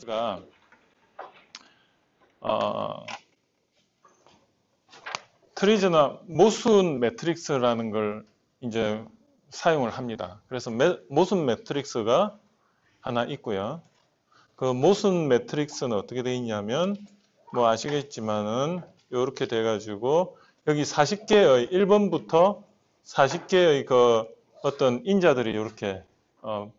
가 트리즈나 모순 매트릭스라는 걸 이제 사용을 합니다. 그래서 모순 매트릭스가 하나 있고요. 그 모순 매트릭스는 어떻게 되어 있냐면 뭐 아시겠지만은 이렇게 돼 가지고 여기 40개의 1번부터 40개의 그 어떤 인자들이 이렇게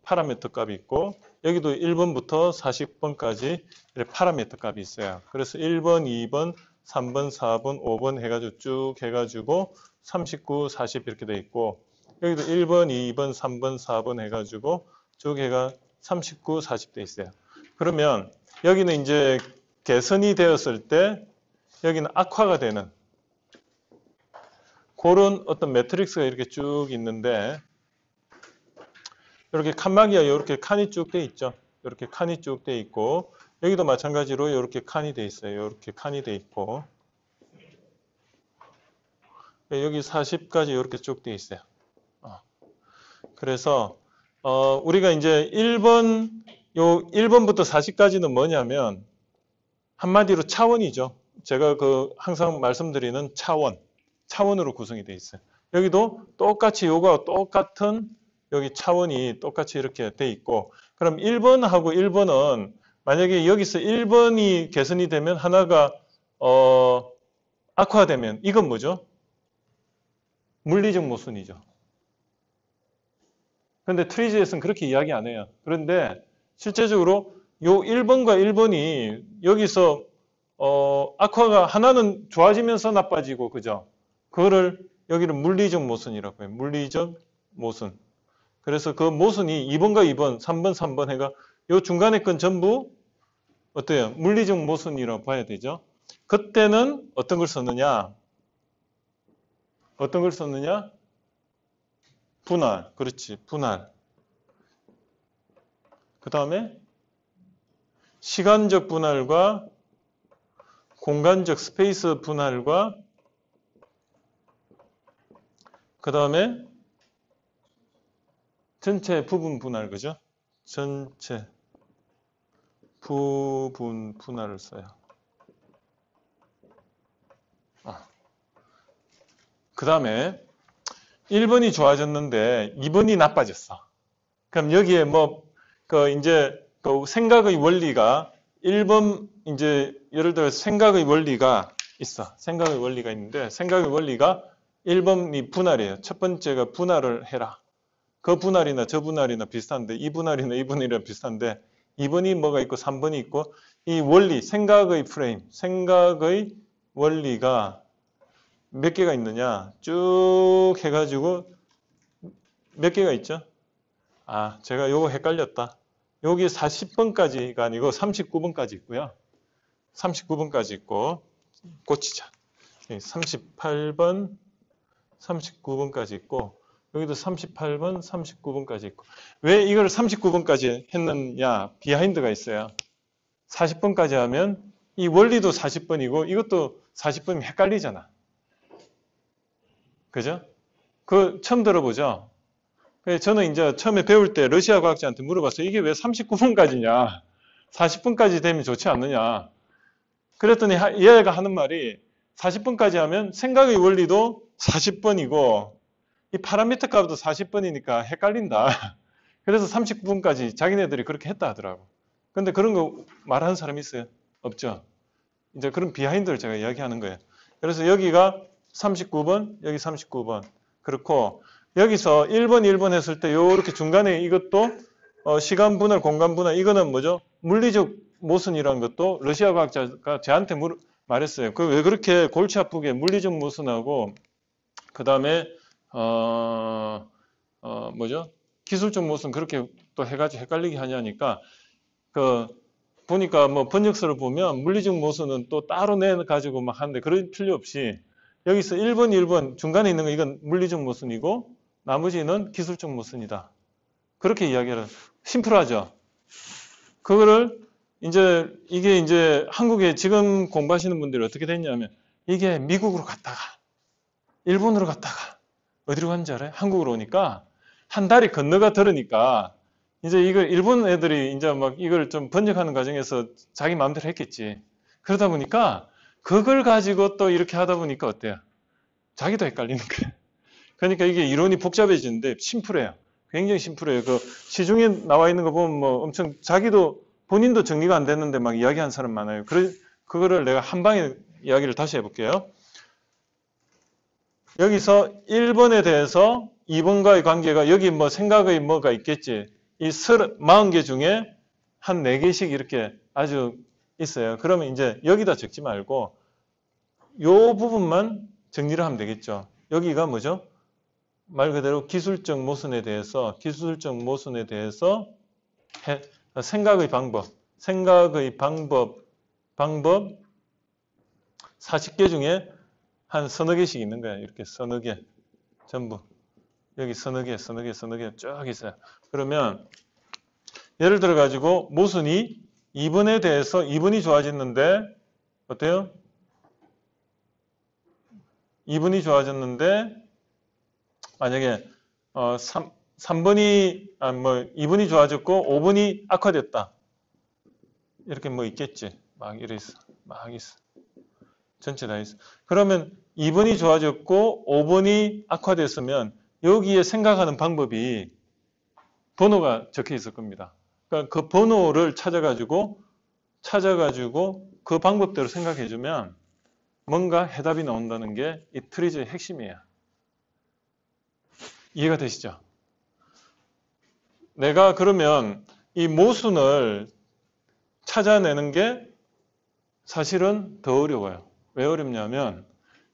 파라미터 값이 있고 여기도 1번부터 40번까지 파라미터 값이 있어요. 그래서 1번, 2번, 3번, 4번, 5번 해가지고 쭉 해가지고 39, 40 이렇게 돼 있고 여기도 1번, 2번, 3번, 4번 해가지고 쭉 해가 39, 40 돼 있어요. 그러면 여기는 이제 개선이 되었을 때 여기는 악화가 되는 그런 어떤 매트릭스가 이렇게 쭉 있는데 이렇게 칸막이가 이렇게 칸이 쭉 돼 있죠. 이렇게 칸이 쭉 돼 있고 여기도 마찬가지로 이렇게 칸이 돼 있어요. 이렇게 칸이 돼 있고 여기 40까지 이렇게 쭉 돼 있어요. 그래서 우리가 이제 1번부터 40까지는 뭐냐면 한마디로 차원이죠. 제가 항상 말씀드리는 차원으로 구성이 돼 있어요. 여기도 똑같이 요거와 똑같은 여기 차원이 똑같이 이렇게 돼 있고 그럼 1번하고 1번은 만약에 여기서 1번이 개선이 되면 하나가 악화되면 이건 뭐죠? 물리적 모순이죠. 그런데 트리즈에서는 그렇게 이야기 안 해요. 그런데 실제적으로 요 1번과 1번이 여기서 악화가 하나는 좋아지면서 나빠지고 그죠? 그거를 여기를 물리적 모순이라고 해요. 물리적 모순. 그래서 그 모순이 2번과 2번, 3번, 3번 해가 요 중간에 건 전부 어때요? 물리적 모순이라고 봐야 되죠. 그때는 어떤 걸 썼느냐? 어떤 걸 썼느냐? 분할. 그렇지. 분할. 그 다음에 시간적 분할과 공간적 스페이스 분할과 그 다음에 전체 부분 분할, 그죠? 전체 부분 분할을 써요. 그 다음에 1번이 좋아졌는데 2번이 나빠졌어. 그럼 여기에 이제 생각의 원리가 1번 이제 예를 들어 생각의 원리가 있어. 생각의 원리가 있는데 생각의 원리가 1번이 분할이에요. 첫 번째가 분할을 해라. 그 분할이나 저 분할이나 비슷한데 이 분할이나 이 분할이랑 비슷한데 2번이 뭐가 있고 3번이 있고 이 원리, 생각의 프레임, 생각의 원리가 몇 개가 있느냐 쭉 해가지고 몇 개가 있죠? 제가 요거 헷갈렸다. 여기 40번까지가 아니고 39번까지 있고요. 39번까지 있고 고치자. 38번, 39번까지 있고 여기도 38번, 39번까지 있고 왜 이걸 39번까지 했느냐? 비하인드가 있어요. 40번까지 하면 이 원리도 40번이고 이것도 40번이면 헷갈리잖아. 그죠? 처음 들어보죠? 저는 이제 처음에 배울 때 러시아 과학자한테 물어봤어요. 이게 왜 39분까지냐? 40분까지 되면 좋지 않느냐? 그랬더니 얘가 하는 말이 40분까지 하면 생각의 원리도 40번이고 이 파라미터 값도 40번이니까 헷갈린다. 그래서 39분까지 자기네들이 그렇게 했다 하더라고. 근데 그런 거 말하는 사람이 있어요? 없죠? 이제 그런 비하인드를 제가 이야기하는 거예요. 그래서 여기가 39번, 여기 39번. 그렇고 여기서 1번, 1번 했을 때 요렇게 중간에 이것도 시간 분할, 공간 분할 이거는 뭐죠? 물리적 모순이라는 것도 러시아 과학자가 저한테 말했어요. 왜 그렇게 골치 아프게 물리적 모순하고 그 다음에 뭐죠? 기술적 모순 그렇게 또 해가지고 헷갈리게 하냐니까 보니까 번역서를 보면 물리적 모순은 또 따로 내가지고 막 하는데 그럴 필요 없이 여기서 1번, 1번 중간에 있는 거 이건 물리적 모순이고 나머지는 기술적 모순이다. 그렇게 이야기를 심플하죠. 그거를 이게 이제 한국에 지금 공부하시는 분들이 어떻게 됐냐면 이게 미국으로 갔다가 일본으로 갔다가 어디로 갔는지 알아요? 한국으로 오니까 한 달이 건너가 들으니까 이제 이걸 일본 애들이 이제 막 이걸 좀 번역하는 과정에서 자기 마음대로 했겠지. 그러다 보니까 그걸 가지고 또 이렇게 하다 보니까 어때요? 자기도 헷갈리는 거예요. 그러니까 이게 이론이 복잡해지는데 심플해요. 굉장히 심플해요. 그 시중에 나와 있는 거 보면 뭐 엄청 자기도 본인도 정리가 안 됐는데 막 이야기하는 사람 많아요. 그거를 내가 한 방에 이야기를 다시 해볼게요. 여기서 1번에 대해서 2번과의 관계가 여기 뭐 생각의 뭐가 있겠지. 이 40개 중에 한 4개씩 이렇게 아주 있어요. 그러면 이제 여기다 적지 말고 요 부분만 정리를 하면 되겠죠. 여기가 뭐죠? 말 그대로 기술적 모순에 대해서 생각의 방법 40개 중에 한 서너 개씩 있는 거야. 이렇게 서너 개 전부 여기 서너 개 쭉 있어요. 그러면 예를 들어 가지고 모순이 2번에 대해서 2번이 좋아졌는데 어때요? 2번이 좋아졌는데 만약에 3번이 2번이 좋아졌고 5번이 악화됐다. 이렇게 뭐 있겠지. 막 이래 있어. 막 있어. 전체 다 있어. 그러면 2번이 좋아졌고 5번이 악화됐으면 여기에 생각하는 방법이 번호가 적혀 있을 겁니다. 그러니까 그 번호를 찾아가지고 그 방법대로 생각해주면 뭔가 해답이 나온다는 게 이 트리즈의 핵심이에요. 이해가 되시죠? 내가 그러면 이 모순을 찾아내는 게 사실은 더 어려워요. 왜 어렵냐면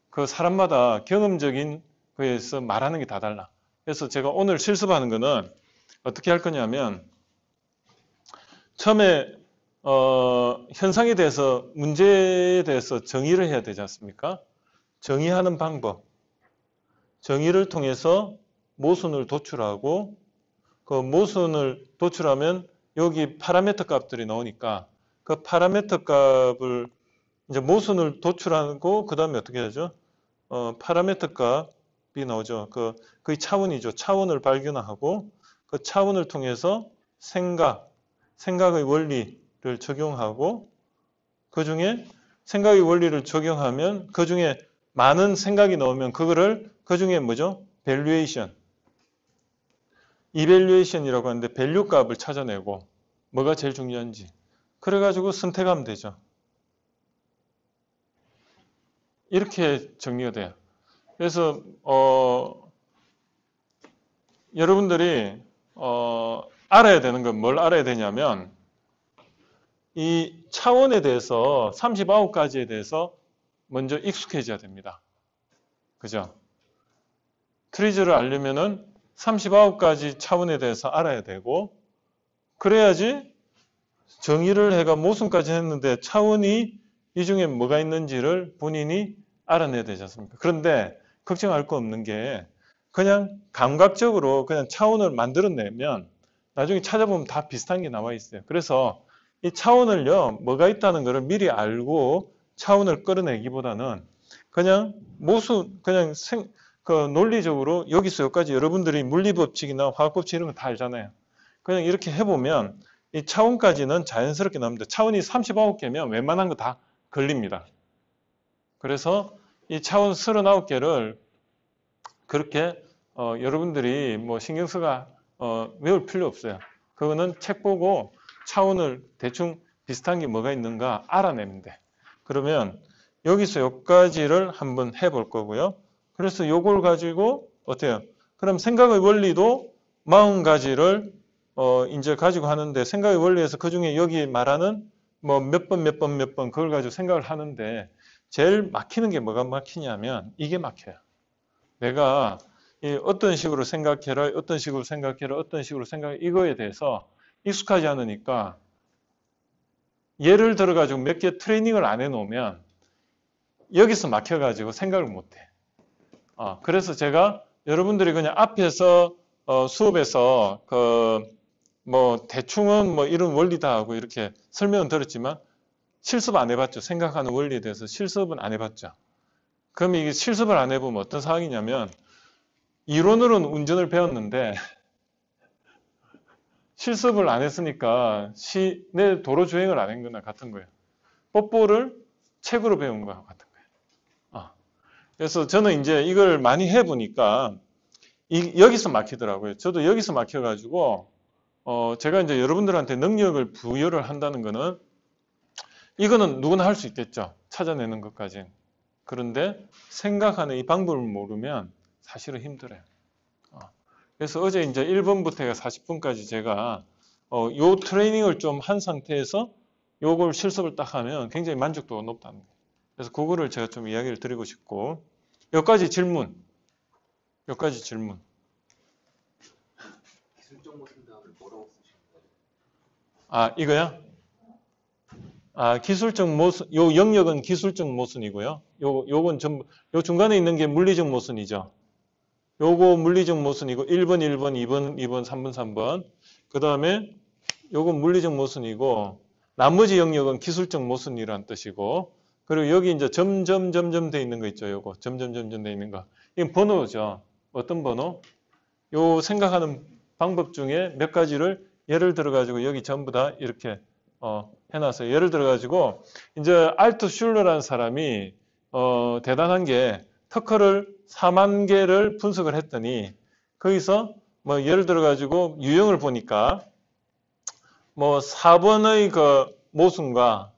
그 사람마다 경험적인 거에서 말하는 게 다 달라. 그래서 제가 오늘 실습하는 거는 어떻게 할 거냐면 처음에 현상에 대해서 문제에 대해서 정의를 해야 되지 않습니까? 정의하는 방법, 정의를 통해서 모순을 도출하고 그 모순을 도출하면 여기 파라미터 값들이 나오니까 그 파라미터 값을 이제 모순을 도출하고 그 다음에 어떻게 하죠? 파라미터 값이 나오죠. 그의 차원이죠. 차원을 발견하고 그 차원을 통해서 생각의 원리를 적용하고 그 중에 생각의 원리를 적용하면 그 중에 많은 생각이 나오면 그거를 그 중에 뭐죠? 이밸류에이션이라고 하는데 밸류 값을 찾아내고 뭐가 제일 중요한지 그래가지고 선택하면 되죠. 이렇게 정리가 돼요. 그래서 여러분들이 알아야 되는 건 뭘 알아야 되냐면 이 차원에 대해서 39가지에 대해서 먼저 익숙해져야 됩니다. 그죠? 트리즈를 알려면은 39가지 차원에 대해서 알아야 되고 그래야지 정의를 해가 모순까지 했는데 차원이 이 중에 뭐가 있는지를 본인이 알아내야 되지 않습니까? 그런데 걱정할 거 없는 게 그냥 감각적으로 그냥 차원을 만들어내면 나중에 찾아보면 다 비슷한 게 나와 있어요. 그래서 이 차원을요, 뭐가 있다는 것을 미리 알고 차원을 끌어내기보다는 그냥 논리적으로 여기서 여기까지 여러분들이 물리법칙이나 화학법칙 이런 거 다 알잖아요. 그냥 이렇게 해보면 이 차원까지는 자연스럽게 나옵니다. 차원이 39개면 웬만한 거 다 걸립니다. 그래서 이 차원 39개를 그렇게 여러분들이 뭐 신경 써가 외울 필요 없어요. 그거는 책 보고 차원을 대충 비슷한 게 뭐가 있는가 알아내면 돼. 그러면 여기서 여기까지를 한번 해볼 거고요. 그래서 요걸 가지고 어때요? 그럼 생각의 원리도 40가지를 이제 가지고 하는데 생각의 원리에서 그 중에 여기 말하는 뭐 몇 번 그걸 가지고 생각을 하는데 제일 막히는 게 뭐가 막히냐면 이게 막혀요. 내가 어떤 식으로 생각해라, 어떤 식으로 생각해라, 어떤 식으로 생각해 이거에 대해서 익숙하지 않으니까 예를 들어가지고 몇 개 트레이닝을 안 해놓으면 여기서 막혀가지고 생각을 못해. 그래서 제가 여러분들이 그냥 앞에서 수업에서 뭐 대충은 뭐 이런 원리다 하고 이렇게 설명은 들었지만 실습 안 해봤죠. 생각하는 원리에 대해서 실습은 안 해봤죠. 그럼 이게 실습을 안 해보면 어떤 상황이냐면 이론으로는 운전을 배웠는데 실습을 안 했으니까 내 도로 주행을 안 한 거나 같은 거예요. 뽀뽀를 책으로 배운 거하고 같은 거예요. 그래서 저는 이제 이걸 많이 해보니까 여기서 막히더라고요. 저도 여기서 막혀가지고 제가 이제 여러분들한테 능력을 부여를 한다는 거는 이거는 누구나 할 수 있겠죠. 찾아내는 것까지는. 그런데 생각하는 이 방법을 모르면 사실은 힘들어요. 그래서 어제 이제 1번부터 해가 40분까지 제가 요 트레이닝을 좀 한 상태에서 요걸 실습을 딱 하면 굉장히 만족도가 높다는 거예요. 그래서 그거를 제가 좀 이야기를 드리고 싶고 여기까지 질문. 기술적 모순 다음에 뭐라고 쓰시는 거예요? 아, 이거야? 기술적 모순, 요 영역은 기술적 모순이고요. 요건 전부, 요 중간에 있는 게 물리적 모순이죠. 요거 물리적 모순이고 1번, 2번, 3번, 3번. 그 다음에 요건 물리적 모순이고 나머지 영역은 기술적 모순이라는 뜻이고 그리고 여기 이제 점점 돼 있는 거 있죠. 요거 점점 돼 있는 거. 이건 번호죠. 어떤 번호? 요 생각하는 방법 중에 몇 가지를 예를 들어 가지고 여기 전부 다 이렇게 해놨어요. 예를 들어 가지고 이제 알트슐러라는 사람이 대단한 게 특허를 4만 개를 분석을 했더니 거기서 뭐 예를 들어 가지고 유형을 보니까 뭐 4번의 그 모순과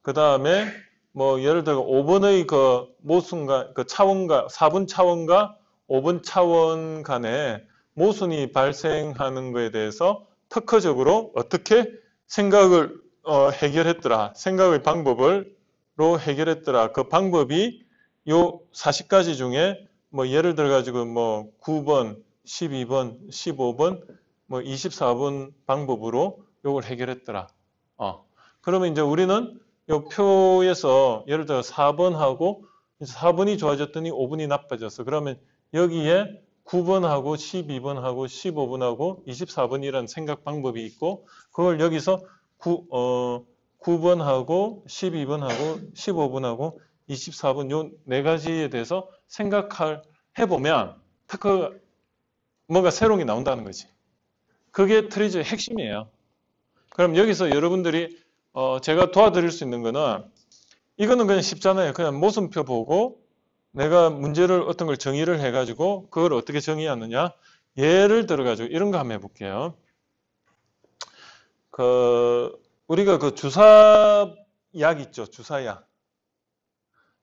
그 다음에 뭐 예를 들어 5번의 그 모순과 그 차원과 4번 차원과 5번 차원 간에 모순이 발생하는 것에 대해서 특허적으로 어떻게 생각을 해결했더라. 생각의 방법으로 해결했더라. 그 방법이 요 40가지 중에 뭐 예를 들어 가지고 뭐 9번, 12번, 15번, 뭐 24번 방법으로 요걸 해결했더라. 그러면 이제 우리는 요 표에서 예를 들어 4번하고 4번이 좋아졌더니 5번이 나빠졌어. 그러면 여기에 9번하고 12번하고 15번하고 24번이라는 생각 방법이 있고 그걸 여기서 9번하고 12번하고 15번하고 24번 요 네 가지에 대해서 해보면 특허 뭔가 새로운 게 나온다는 거지. 그게 트리저의 핵심이에요. 그럼 여기서 여러분들이 제가 도와드릴 수 있는 거는 이거는 그냥 쉽잖아요. 그냥 모순표 보고 내가 문제를 어떤 걸 정의를 해가지고 그걸 어떻게 정의하느냐. 예를 들어가지고 이런 거 한번 해볼게요. 우리가 그 주사약 있죠. 주사약.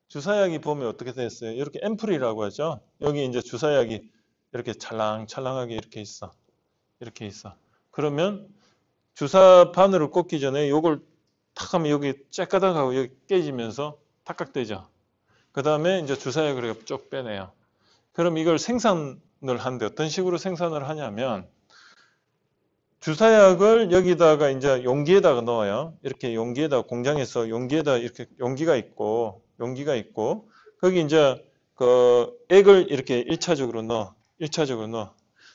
주사약이 보면 어떻게 됐어요? 이렇게 앰플이라고 하죠. 여기 이제 주사약이 이렇게 찰랑찰랑하게 이렇게 있어. 이렇게 있어. 그러면 주사 바늘을 꽂기 전에 요걸 탁 하면 여기 째까닥하고 여기 깨지면서 탁각되죠. 그 다음에 이제 주사약을 이렇게 쭉 빼내요. 그럼 이걸 생산을 하는데 어떤 식으로 생산을 하냐면 주사약을 여기다가 이제 용기에다가 넣어요. 이렇게 용기에다 공장에서 용기에다 이렇게 용기가 있고 거기 이제 그 액을 이렇게 1차적으로 넣어.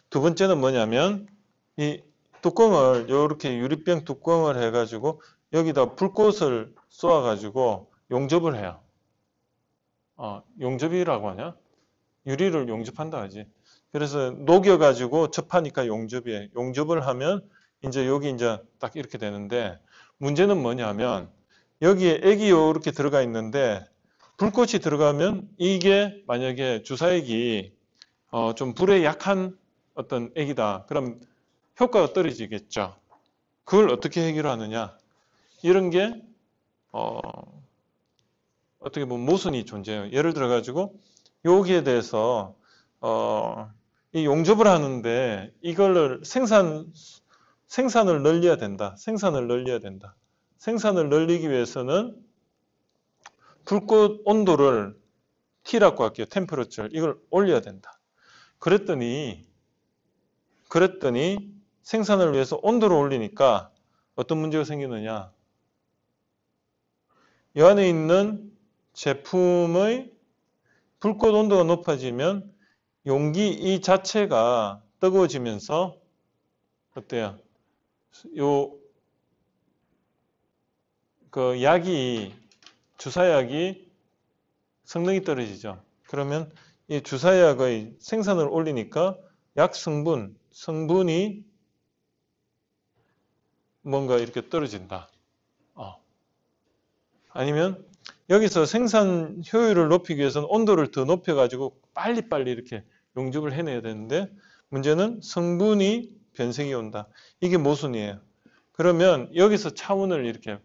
두 번째는 뭐냐면 이 뚜껑을 이렇게 유리병 뚜껑을 해가지고 여기다 불꽃을 쏘아가지고 용접을 해요. 용접이라고 하냐? 유리를 용접한다 하지. 그래서 녹여가지고 접하니까 용접이에요. 용접을 하면 이제 여기 이제 딱 이렇게 되는데 문제는 뭐냐면 여기에 액이 이렇게 들어가 있는데 불꽃이 들어가면 이게 만약에 주사액이 좀 불에 약한 어떤 액이다. 그럼 효과가 떨어지겠죠. 그걸 어떻게 해결하느냐? 이런 게 어떻게 보면 모순이 존재해요. 예를 들어 가지고 여기에 대해서 이 용접을 하는데 이걸 생산을 늘려야 된다. 생산을 늘리기 위해서는 불꽃 온도를 T라고 할게요. 템퍼러처 이걸 올려야 된다. 그랬더니 생산을 위해서 온도를 올리니까 어떤 문제가 생기느냐? 이 안에 있는 제품의 불꽃 온도가 높아지면 용기 이 자체가 뜨거워지면서 어때요? 그 주사약이 성능이 떨어지죠. 그러면 이 주사약의 생산을 올리니까 약 성분이 뭔가 이렇게 떨어진다. 아니면 여기서 생산 효율을 높이기 위해서는 온도를 더 높여가지고 빨리빨리 이렇게 용접을 해내야 되는데 문제는 성분이 변색이 온다. 이게 모순이에요. 그러면 여기서 차원을 이렇게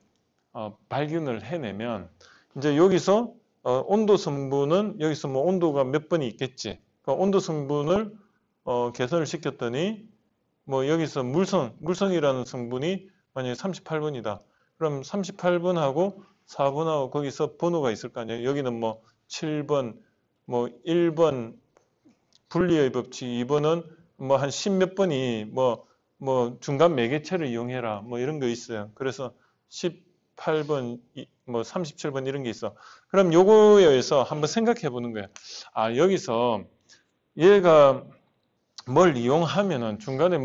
발견을 해내면 이제 여기서 온도 성분은 여기서 뭐 온도가 몇 번이 있겠지. 그러니까 온도 성분을 개선을 시켰더니 뭐 여기서 물성이라는 성분이 만약에 38번이다. 그럼 38번하고 4번하고 거기서 번호가 있을 거 아니에요. 여기는 뭐 7번, 뭐 1번 분리의 법칙, 2번은 뭐 한 10몇 번이 뭐 중간 매개체를 이용해라. 뭐 이런 거 있어요. 그래서 18번, 뭐 37번 이런 게 있어. 그럼 요거에 의해서 한번 생각해 보는 거예요. 아, 여기서 얘가 뭘 이용하면은 중간에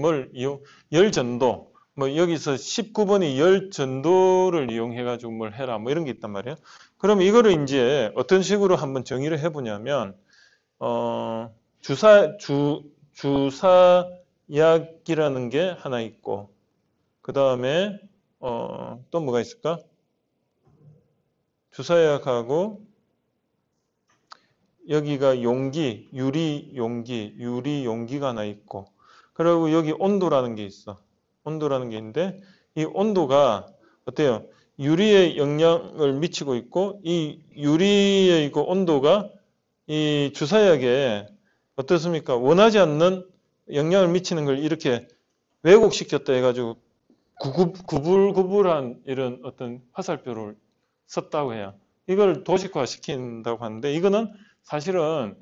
열 전도, 뭐 여기서 19번이 열 전도를 이용해 가지고 뭘 해라 뭐 이런 게 있단 말이에요. 그럼 이거를 이제 어떤 식으로 한번 정의를 해보냐면 주사약이라는 게 하나 있고 그 다음에 또 뭐가 있을까? 주사약하고 여기가 용기, 유리 용기가 하나 있고, 그리고 여기 온도라는 게 있어. 온도라는 게 있는데, 이 온도가 어때요? 유리에 영향을 미치고 있고, 이 유리의 그 온도가 이 주사약에 어떻습니까? 원하지 않는 영향을 미치는 걸 이렇게 왜곡시켰다 해가지고 구불구불한 이런 어떤 화살표를 썼다고 해요. 이걸 도식화 시킨다고 하는데 이거는 사실은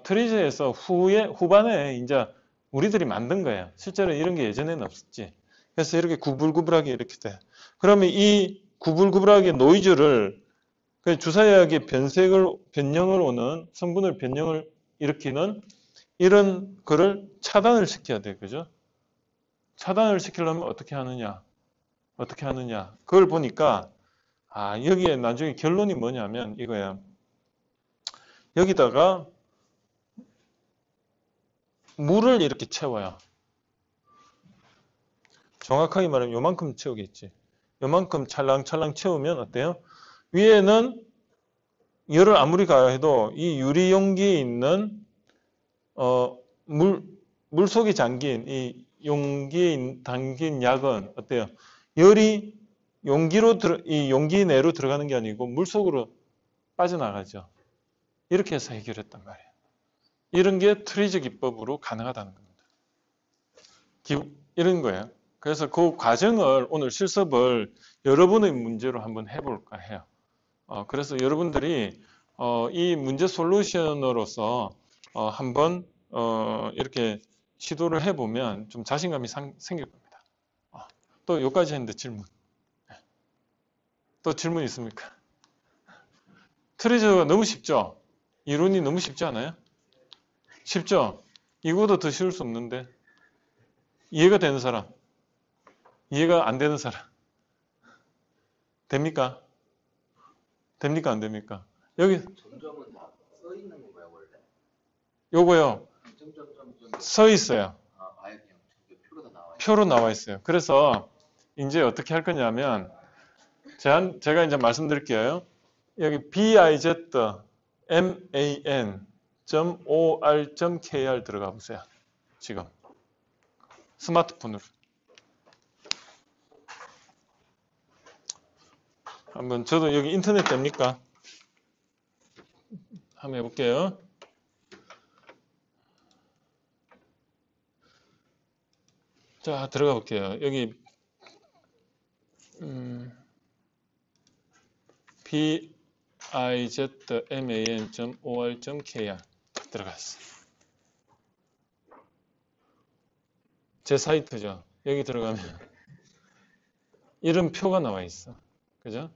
트리즈에서 후반에 이제 우리들이 만든 거예요. 실제로 이런 게 예전에는 없었지. 그래서 이렇게 구불구불하게 이렇게 돼. 그러면 이 구불구불하게 노이즈를 주사약의 변형을 오는 성분을 변형을 일으키는 이런 거를 차단을 시켜야 돼. 그죠? 차단을 시키려면 어떻게 하느냐? 어떻게 하느냐? 그걸 보니까 여기에 나중에 결론이 뭐냐면 이거야. 여기다가 물을 이렇게 채워요. 정확하게 말하면 요만큼 채우겠지. 요만큼 찰랑찰랑 채우면 어때요? 위에는 열을 아무리 가해도 이 유리 용기에 있는 물 속에 잠긴 이 용기에 담긴 약은 어때요? 열이 이 용기 내로 들어가는 게 아니고 물 속으로 빠져나가죠. 이렇게 해서 해결했단 말이에요. 이런 게 트리즈 기법으로 가능하다는 겁니다. 이런 거예요. 그래서 그 과정을 오늘 실습을 여러분의 문제로 한번 해볼까 해요. 그래서 여러분들이 이 문제 솔루션으로서 한번 이렇게 시도를 해보면 좀 자신감이 생길 겁니다. 또 여기까지 했는데 질문. 또 질문 있습니까? 트리저가 너무 쉽죠? 이론이 너무 쉽지 않아요? 쉽죠? 이거보다 더 쉬울 수 없는데 이해가 되는 사람, 이해가 안 되는 사람 됩니까? 됩니까? 안 됩니까? 여기 점점은 다 써 있는 건가요, 원래? 요거요. 점점점점 서 있어요. 아예 그냥 저게 표로 다 나와요. 표로 나와 있어요. 그래서 이제 어떻게 할 거냐면 제가 이제 말씀드릴게요. 여기 bizman.or.kr 들어가 보세요. 지금 스마트폰으로 한번 저도 여기 인터넷 됩니까? 한번 해볼게요. 자, 들어가 볼게요. 여기 bizman.or.kr 들어갔어. 제 사이트죠. 여기 들어가면 이런 표가 나와 있어. 그죠?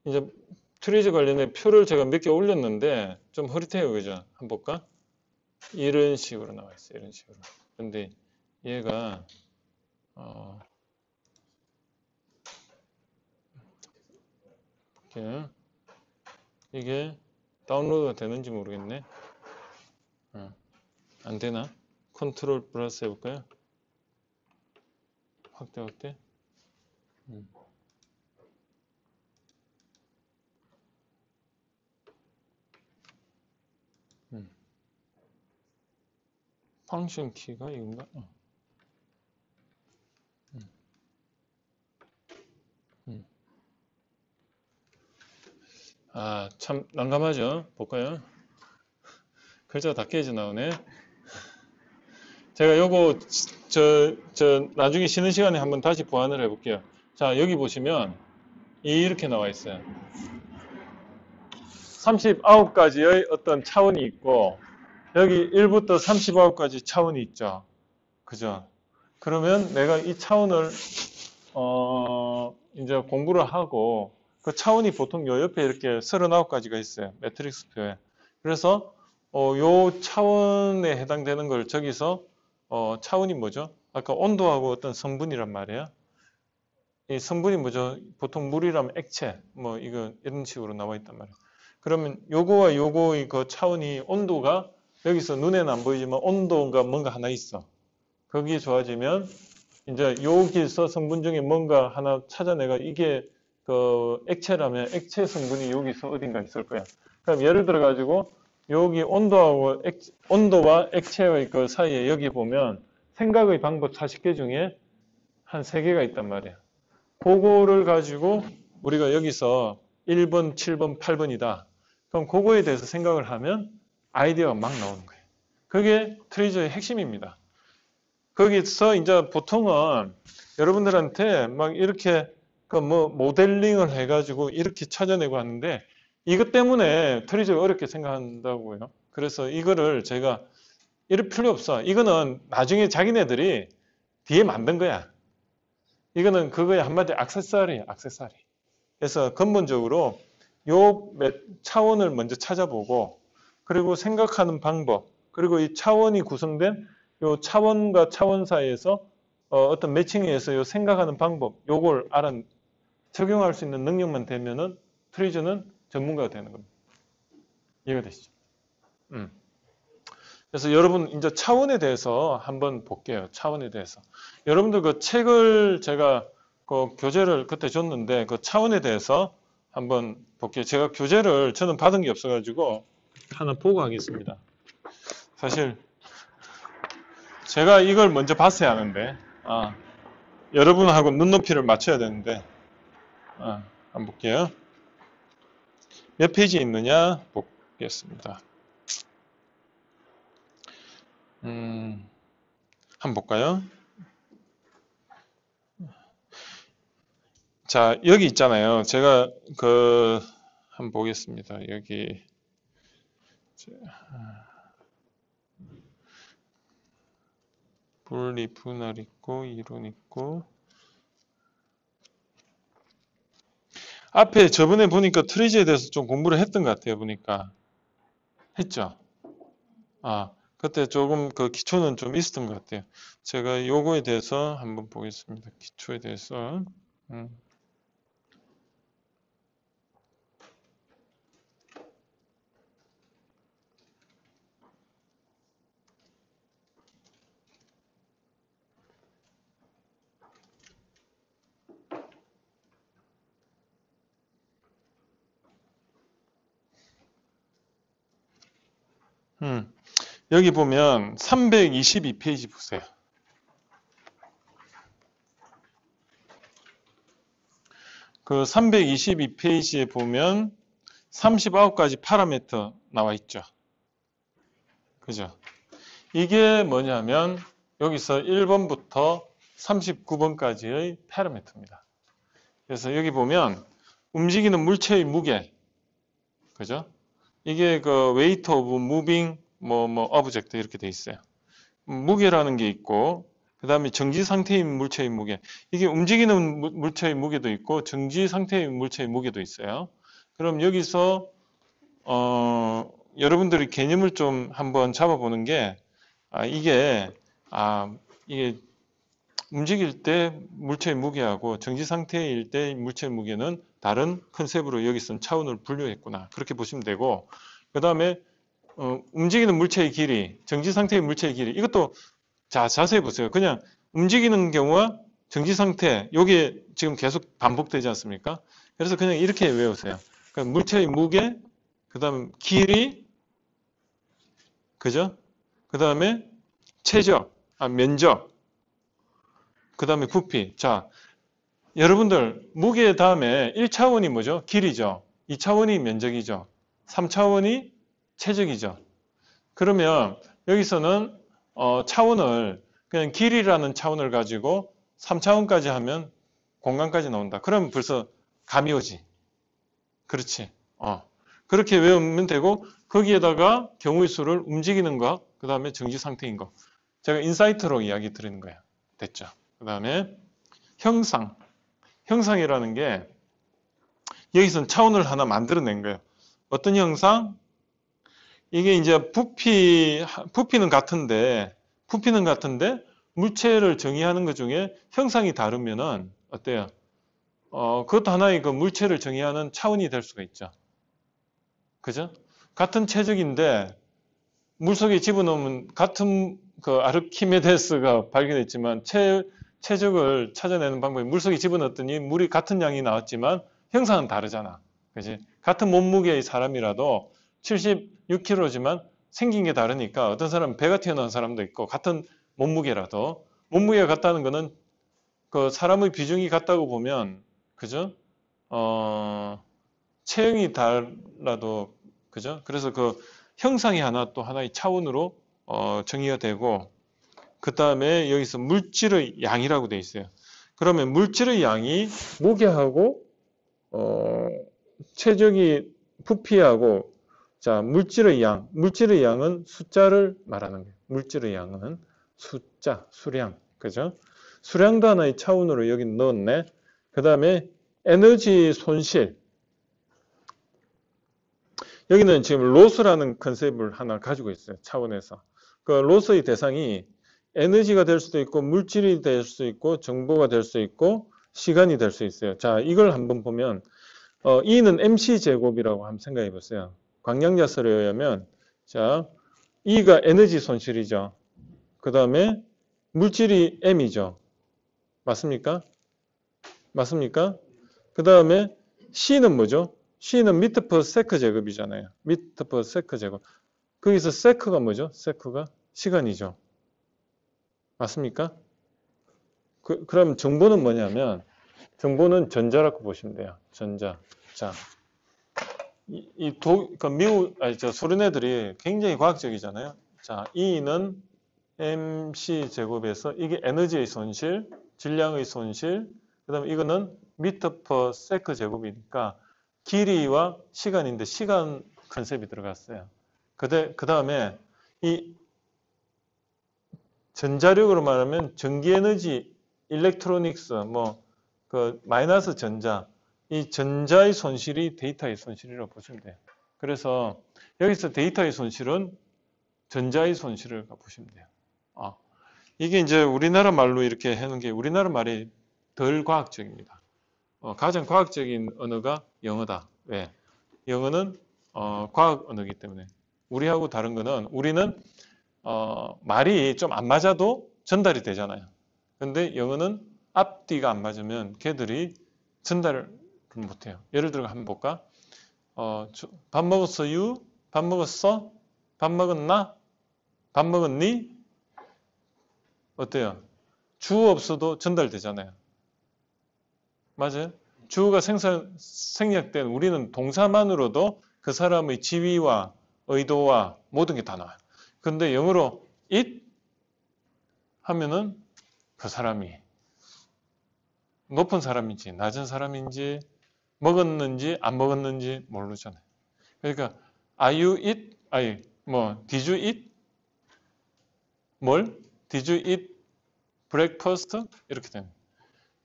이제 트리즈 관련된 표를 제가 몇 개 올렸는데 좀 흐릿해요. 그죠? 한번 볼까? 이런 식으로 나와 있어요. 이런 식으로. 근데 얘가 이게 다운로드가 되는지 모르겠네. 안 되나? 컨트롤 플러스 해볼까요? 확대. 음. 펑션 키가 이건가? 아, 참 난감하죠? 볼까요? 글자가 다 깨져 나오네. 제가 요거 나중에 쉬는 시간에 한번 다시 보완을 해볼게요. 자, 여기 보시면 이렇게 나와 있어요. 39가지의 어떤 차원이 있고 여기 1부터 39까지 차원이 있죠. 그죠? 그러면 내가 이 차원을 이제 공부를 하고 그 차원이 보통 요 옆에 이렇게 39가지가 있어요. 매트릭스표에. 그래서 요 차원에 해당되는 걸 저기서 차원이 뭐죠? 아까 온도하고 어떤 성분이란 말이에요. 이 성분이 뭐죠? 보통 물이라면 액체, 뭐 이거 이런 식으로 나와 있단 말이에요. 그러면 요거와 요거의 그 차원이 온도가 여기서 눈에는 안 보이지만 온도가 뭔가 하나 있어. 거기에 좋아지면 이제 여기서 성분 중에 뭔가 하나 찾아내가 이게 그 액체라면 액체 성분이 여기서 어딘가 있을 거야. 그럼 예를 들어 가지고 여기 온도와 액체의 그 사이에 여기 보면 생각의 방법 40개 중에 한 3개가 있단 말이야. 그거를 가지고 우리가 여기서 1번, 7번, 8번이다. 그럼 그거에 대해서 생각을 하면 아이디어가 막 나오는 거예요. 그게 트리저의 핵심입니다. 거기서 이제 보통은 여러분들한테 막 이렇게 그 뭐 모델링을 해가지고 이렇게 찾아내고 하는데 이것 때문에 트리저가 어렵게 생각한다고요. 그래서 이거를 제가 이럴 필요 없어. 이거는 나중에 자기네들이 뒤에 만든 거야. 이거는 그거의 한마디 액세서리야, 액세서리. 그래서 근본적으로 요 차원을 먼저 찾아보고 그리고 생각하는 방법 그리고 이 차원이 구성된 요 차원과 차원 사이에서 어떤 매칭에서 요 생각하는 방법 요걸 적용할 수 있는 능력만 되면은 트리저는 전문가가 되는 겁니다. 이해가 되시죠? 그래서 여러분 이제 차원에 대해서 한번 볼게요. 차원에 대해서. 여러분들 그 책을 제가 그 교재를 그때 줬는데 그 차원에 대해서 한번 볼게요. 제가 교재를 저는 받은 게 없어가지고 하나 보고 하겠습니다. 사실 제가 이걸 먼저 봤어야 하는데 여러분하고 눈높이를 맞춰야 되는데 한번 볼게요. 몇 페이지에 있느냐 보겠습니다. 한번 볼까요? 자, 여기 있잖아요. 제가 한번 보겠습니다. 여기 분리, 분할 있고 이론 있고 앞에 저번에 보니까 트리저에 대해서 좀 공부를 했던 것 같아요. 보니까 했죠. 그때 조금 그 기초는 좀 있었던 것 같아요. 제가 요거에 대해서 한번 보겠습니다. 기초에 대해서. 여기 보면 322페이지 보세요. 그 322페이지에 보면 39가지 파라미터 나와 있죠. 그죠? 이게 뭐냐면 여기서 1번부터 39번까지의 파라미터입니다. 그래서 여기 보면 움직이는 물체의 무게, 그죠? 이게 그 weight of moving object 이렇게 돼 있어요. 무게라는 게 있고 그 다음에 정지 상태인 물체의 무게. 이게 움직이는 물체의 무게도 있고 정지 상태의 물체의 무게도 있어요. 그럼 여기서 여러분들이 개념을 좀 한번 잡아보는 게 이게 움직일 때 물체의 무게하고 정지 상태일 때 물체의 무게는 다른 컨셉으로 여기서는 차원을 분류했구나. 그렇게 보시면 되고 그 다음에 움직이는 물체의 길이, 정지 상태의 물체의 길이 이것도 자세히 보세요. 그냥 움직이는 경우와 정지 상태, 요게 지금 계속 반복되지 않습니까? 그래서 그냥 이렇게 외우세요. 그러니까 물체의 무게, 그 다음 길이, 그죠? 그 다음에 최적, 면적, 그 다음에 부피. 자, 여러분들 무게 다음에 1차원이 뭐죠? 길이죠. 2차원이 면적이죠. 3차원이 최적이죠. 그러면 여기서는 차원을 그냥 길이라는 차원을 가지고 3차원까지 하면 공간까지 나온다. 그러면 벌써 감이 오지. 그렇지. 그렇게 외우면 되고 거기에다가 경우의 수를 움직이는 거, 그 다음에 정지 상태인 거. 제가 인사이트로 이야기 드리는 거예요. 됐죠. 그 다음에 형상. 형상이라는 게 여기서는 차원을 하나 만들어낸 거예요. 어떤 형상? 이게 이제 부피는 같은데 물체를 정의하는 것 중에 형상이 다르면은 어때요? 그것도 하나의 그 물체를 정의하는 차원이 될 수가 있죠. 그죠? 같은 체적인데 물속에 집어넣으면 같은 그 아르키메데스가 발견했지만 체적을 찾아내는 방법이 물속에 집어넣었더니 물이 같은 양이 나왔지만 형상은 다르잖아. 그지? 같은 몸무게의 사람이라도 76kg지만 생긴 게 다르니까 어떤 사람은 배가 튀어나온 사람도 있고 같은 몸무게라도 몸무게가 같다는 거는 그 사람의 비중이 같다고 보면 그죠? 체형이 달라도 그죠? 그래서 그 형상이 하나 또 하나의 차원으로 정의가 되고 그 다음에 여기서 물질의 양이라고 되어 있어요. 그러면 물질의 양이 무게하고 최적이 부피하고 자 물질의 양은 숫자를 말하는 거예요. 물질의 양은 숫자, 수량, 그죠? 수량도 하나의 차원으로 여기 넣었네. 그 다음에 에너지 손실. 여기는 지금 로스라는 컨셉을 하나 가지고 있어요. 차원에서. 그 로스의 대상이 에너지가 될 수도 있고 물질이 될 수 있고 정보가 될 수 있고 시간이 될 수 있어요. 자, 이걸 한번 보면 E는 MC 제곱이라고 한번 생각해 보세요. 광량자설에 의하면 자, E가 에너지 손실이죠. 그 다음에 물질이 M이죠. 맞습니까? 맞습니까? 그 다음에 C는 뭐죠? C는 미터 퍼 세크 제곱이잖아요. 미터 퍼 세크 제곱. 거기서 세크가 뭐죠? 세크가 시간이죠. 맞습니까? 그럼 정보는 뭐냐면 정보는 전자라고 보시면 돼요. 전자. 자, 소련 애들이 굉장히 과학적이잖아요. 자, E는 MC 제곱에서 이게 에너지의 손실, 질량의 손실, 그 다음에 이거는 미터 퍼 세크 제곱이니까 길이와 시간인데 시간 컨셉이 들어갔어요. 그 다음에 이 전자력으로 말하면 전기에너지, 일렉트로닉스, 그 마이너스 전자, 이 전자의 손실이 데이터의 손실이라고 보시면 돼요. 그래서 여기서 데이터의 손실은 전자의 손실을 보시면 돼요. 이게 이제 우리나라 말로 이렇게 해놓은 게 우리나라 말이 덜 과학적입니다. 가장 과학적인 언어가 영어다. 왜? 영어는 과학 언어이기 때문에. 우리하고 다른 거는 우리는 말이 좀 안 맞아도 전달이 되잖아요. 근데 영어는 앞뒤가 안 맞으면 걔들이 전달을 못해요. 예를 들어 한번 볼까? 밥 먹었어요? 밥 먹었어? 밥 먹었나? 밥 먹었니? 어때요? 주어 없어도 전달되잖아요. 맞아요? 주어가 생략된 우리는 동사만으로도 그 사람의 지위와 의도와 모든 게 다 나와요. 근데 영어로 it 하면은 그 사람이 높은 사람인지 낮은 사람인지 먹었는지 안 먹었는지 모르잖아요. 그러니까 are you eat? did you eat? 뭘? Did you eat breakfast? 이렇게 됩니다.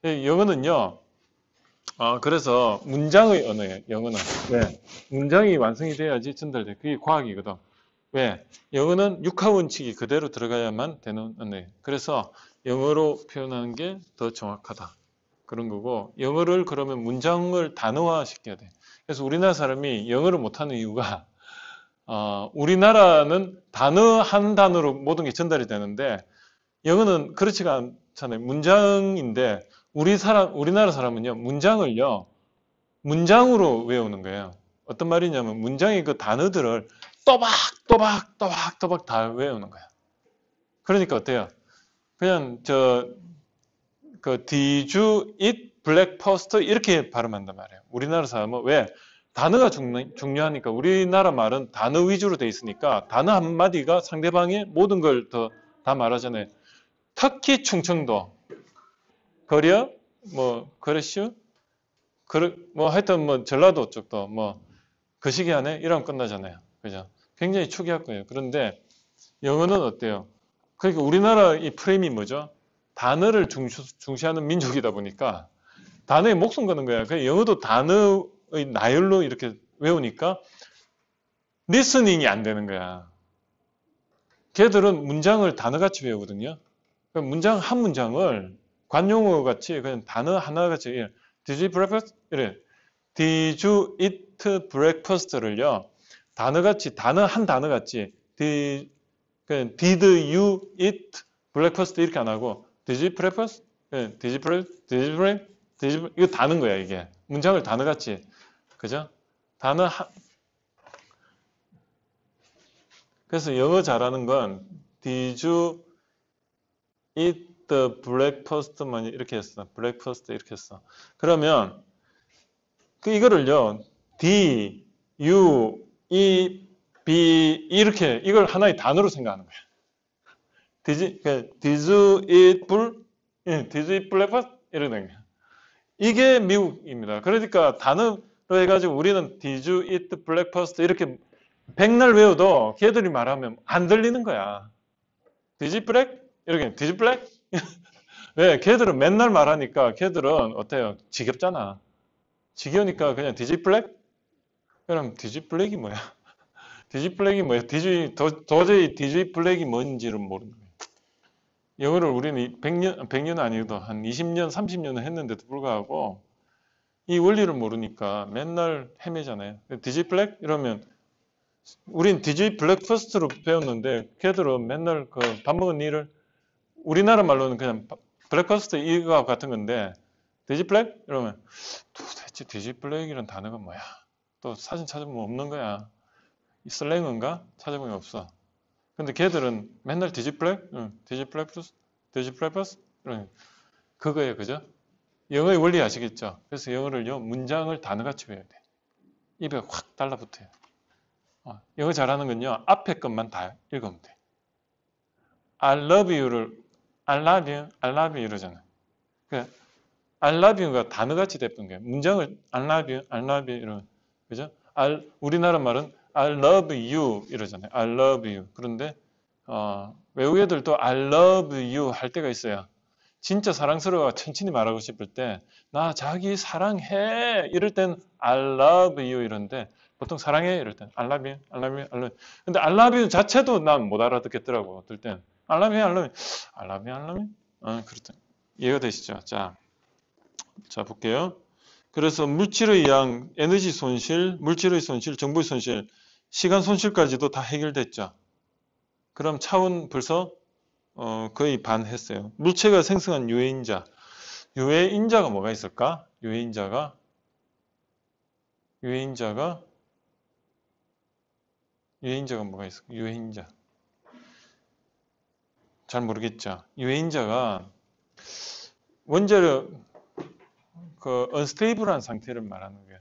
영어는요. 그래서 문장의 언어예요. 영어는. 왜? 문장이 완성이 돼야지 전달돼. 그게 과학이거든. 왜? 영어는 육하원칙이 그대로 들어가야만 되는 언어예요. 그래서 영어로 표현하는 게 더 정확하다. 그런 거고 영어를 그러면 문장을 단어화 시켜야 돼. 그래서 우리나라 사람이 영어를 못하는 이유가 우리나라는 단어 한 단어로 모든 게 전달이 되는데 영어는 그렇지가 그렇잖아요. 문장인데 우리나라 사람은요 문장을요 문장으로 외우는 거예요. 어떤 말이냐면 문장의 그 단어들을 또박 다 외우는 거야. 그러니까 어때요? 그냥 did you eat breakfast 이렇게 발음한단 말이에요. 우리나라 사람은 왜? 단어가 중요하니까 우리나라 말은 단어 위주로 돼 있으니까 단어 한마디가 상대방의 모든 걸 다 말하잖아요. 특히 충청도, 거려, 거래슈, 하여튼 전라도 쪽도 그 시기 안에 이러면 끝나잖아요. 그죠? 굉장히 축약할 거예요. 그런데 영어는 어때요? 그러니까 우리나라 이 프레임이 뭐죠? 단어를 중시하는 민족이다 보니까 단어에 목숨 거는 거야. 그러니까 영어도 단어의 나열로 이렇게 외우니까 리스닝이 안 되는 거야. 걔들은 문장을 단어같이 외우거든요. 그러니까 문장 한 문장을 관용어 같이 그냥 단어 하나같이 Did you breakfast? 이래. Did you eat breakfast를요. 단어 한 단어같이 Did you eat breakfast 이렇게 안 하고 Did you breakfast? Did you break? 이거 다는 거야 이게. 문장을 단어같이. 그죠? 그래서 영어 잘하는 건 Did you eat the breakfast만 이렇게 했어. breakfast 이렇게 했어. 그러면 이거를요. D, U, E, B 이렇게 이걸 하나의 단어로 생각하는 거야. Did you eat breakfast? 이러는 거야. 이게 미국입니다. 그러니까 단어로 해가지고 우리는 Did you eat breakfast? 이렇게 백날 외워도 걔들이 말하면 안 들리는 거야. Did you break? 이렇게 Did you break? 왜? 걔들은 맨날 말하니까 걔들은 어때요? 지겹잖아. 지겨우니까 그냥 Did you break? 그럼 Did you break이 뭐야? Did you break이 뭐야? 도저히 Did you break이 뭔지를 모르는 거야. 영어를 우리는 100년 아니어도 한 20년, 30년은 했는데도 불구하고 이 원리를 모르니까 맨날 헤매잖아요. Did you break? 이러면 우린 Did you breakfast로 배웠는데 걔들은 맨날 밥 먹은 일을 우리나라 말로는 그냥 breakfast 이거 같은 건데 Did you break? 이러면 도대체 Did you break이라는 단어가 뭐야? 또 사진 찾아보면 없는 거야. 이 슬랭어인가? 찾아보면 없어. 근데 걔들은 맨날 Did you break? Did you breakfast? Did you breakfast? 그거예요, 그죠? 영어의 원리 아시겠죠? 그래서 영어를요 문장을 단어같이 외워야 돼. 입에 확 달라붙어요. 영어 잘하는 건요 앞에 것만 다 읽으면 돼. I love you를 I love you 이러잖아요. I love you가 단어같이 됐던 거예요. 문장을 I love you 이러면 그죠? 우리나라 말은 I love you 이러잖아요. I love you. 그런데 외국 애들도 I love you 할 때가 있어요. 진짜 사랑스러워 천천히 말하고 싶을 때 나 자기 사랑해 이럴 땐 I love you 이러는데 보통 사랑해 이럴 땐 I love you, I love you, I love you. 근데 I love you 자체도 난 못 알아듣겠더라고. 어떨 땐 I love you, I love you, I love you, I love you. 그렇다. 이해가 되시죠? 자 볼게요. 그래서 물질의 양, 에너지 손실, 물질의 손실, 정보의 손실, 시간 손실까지도 다 해결됐죠. 그럼 차원 벌써 거의 반 했어요. 물체가 생성한 유해인자. 유해인자가 뭐가 있을까? 유해인자가 뭐가 있을까? 유해인자. 잘 모르겠죠. 유해인자가 원자력 unstable한 상태를 말하는 거예요.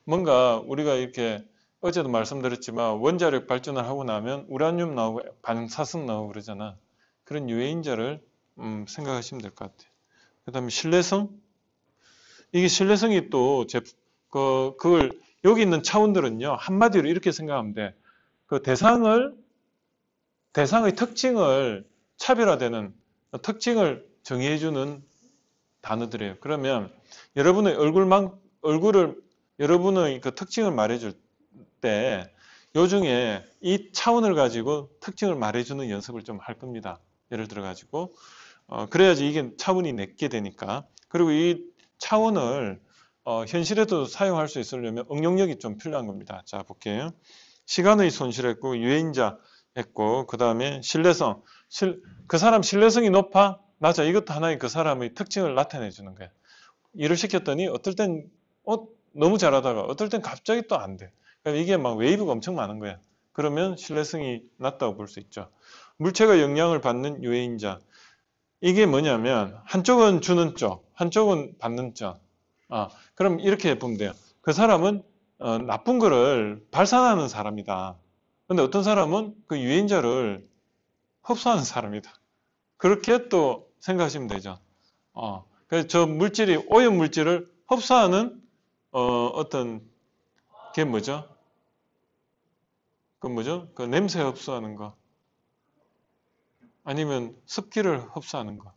뭔가 우리가 이렇게 어제도 말씀드렸지만 원자력 발전을 하고 나면 우라늄 나오고 반사성 나오고 그러잖아. 그런 유해인자를 생각하시면 될 것 같아요. 그 다음에 신뢰성. 이게 신뢰성이 또 그걸 여기 있는 차원들은요. 한마디로 이렇게 생각하면 돼. 그 대상의 특징을 차별화되는 특징을 정의해주는 단어들이에요. 그러면 여러분의 여러분의 그 특징을 말해줄 때 요중에 이 차원을 가지고 특징을 말해주는 연습을 좀 할 겁니다. 예를 들어 가지고 그래야지 이게 차원이 내게 되니까. 그리고 이 차원을 현실에도 사용할 수 있으려면 응용력이 좀 필요한 겁니다. 자 볼게요. 시간의 손실했고 유해인자 했고 그 다음에 신뢰성. 그 사람 신뢰성이 높아? 낮아. 이것도 하나의 그 사람의 특징을 나타내 주는 거야. 일을 시켰더니 어떨 땐 너무 잘하다가 어떨 땐 갑자기 또 안 돼. 그러니까 이게 막 웨이브가 엄청 많은 거야. 그러면 신뢰성이 낮다고 볼 수 있죠. 물체가 영향을 받는 유해인자. 이게 뭐냐면 한쪽은 주는 쪽, 한쪽은 받는 쪽. 그럼 이렇게 보면 돼요. 그 사람은 나쁜 거를 발산하는 사람이다. 근데 어떤 사람은 그 유해인자를 흡수하는 사람이다. 그렇게 또 생각하시면 되죠. 그래서 저 물질이 오염 물질을 흡수하는 어떤 게 뭐죠? 그 뭐죠? 그 냄새 흡수하는 거. 아니면 습기를 흡수하는 거.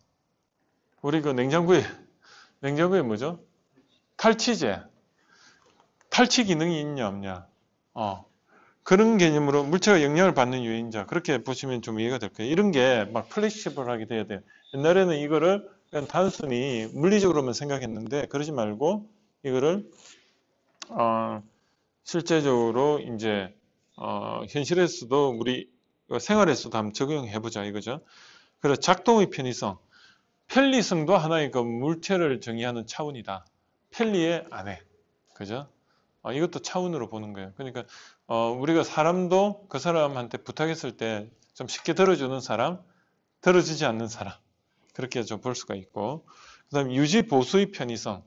우리 그 냉장고에 뭐죠? 탈취제. 탈취 기능이 있냐 없냐. 그런 개념으로 물체가 영향을 받는 유해인자. 그렇게 보시면 좀 이해가 될 거예요. 이런 게 막 플렉시블하게 돼야 돼요. 옛날에는 이거를 그냥 단순히 물리적으로만 생각했는데 그러지 말고 이거를 실제적으로 이제 현실에서도 우리 생활에서도 한번 적용해 보자 이거죠. 그래서 작동의 편의성, 편리성도 하나의 그 물체를 정의하는 차원이다. 편리의 안에, 그죠? 이것도 차원으로 보는 거예요. 그러니까 우리가 사람도 그 사람한테 부탁했을 때 좀 쉽게 들어주는 사람, 들어주지 않는 사람 그렇게 좀 볼 수가 있고, 그다음 유지 보수의 편의성,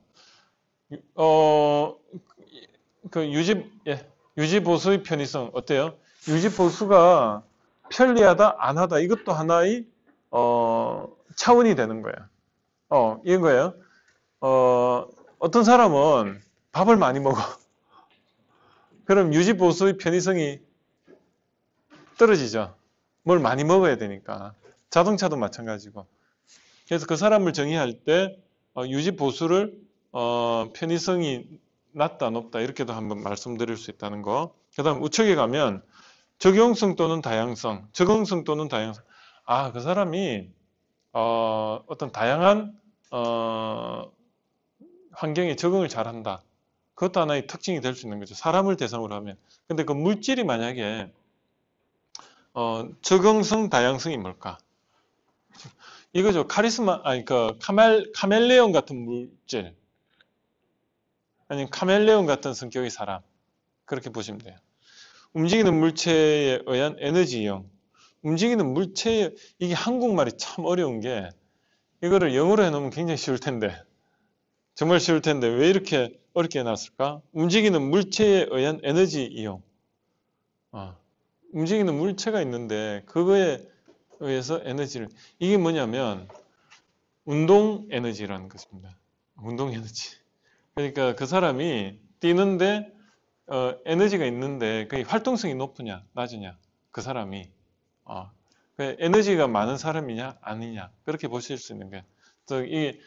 유지 보수의 편의성 어때요? 유지 보수가 편리하다, 안 하다 이것도 하나의 차원이 되는 거예요. 이런 거예요. 어떤 사람은 밥을 많이 먹어. 그럼 유지 보수의 편의성이 떨어지죠. 뭘 많이 먹어야 되니까. 자동차도 마찬가지고. 그래서 그 사람을 정의할 때 유지 보수를 편의성이 낮다 높다 이렇게도 한번 말씀드릴 수 있다는 거. 그 다음 우측에 가면 적용성 또는 다양성, 적응성 또는 다양성. 그 사람이 어떤 다양한 환경에 적응을 잘한다. 그것도 하나의 특징이 될 수 있는 거죠. 사람을 대상으로 하면. 근데 그 물질이 만약에 적응성, 다양성이 뭘까? 이거죠. 카멜레온 같은 물질. 아니면 카멜레온 같은 성격의 사람. 그렇게 보시면 돼요. 움직이는 물체에 의한 에너지 이용. 움직이는 물체, 이게 한국말이 참 어려운 게, 이거를 영어로 해놓으면 굉장히 쉬울 텐데, 정말 쉬울 텐데, 왜 이렇게 어렵게 해놨을까? 움직이는 물체에 의한 에너지 이용. 움직이는 물체가 있는데, 그거에 의해서 에너지를, 이게 뭐냐면, 운동 에너지라는 것입니다. 운동 에너지. 그러니까 그 사람이 뛰는데, 에너지가 있는데, 그 활동성이 높으냐, 낮으냐, 그 사람이. 에너지가 많은 사람이냐, 아니냐, 그렇게 보실 수 있는 거예요. 이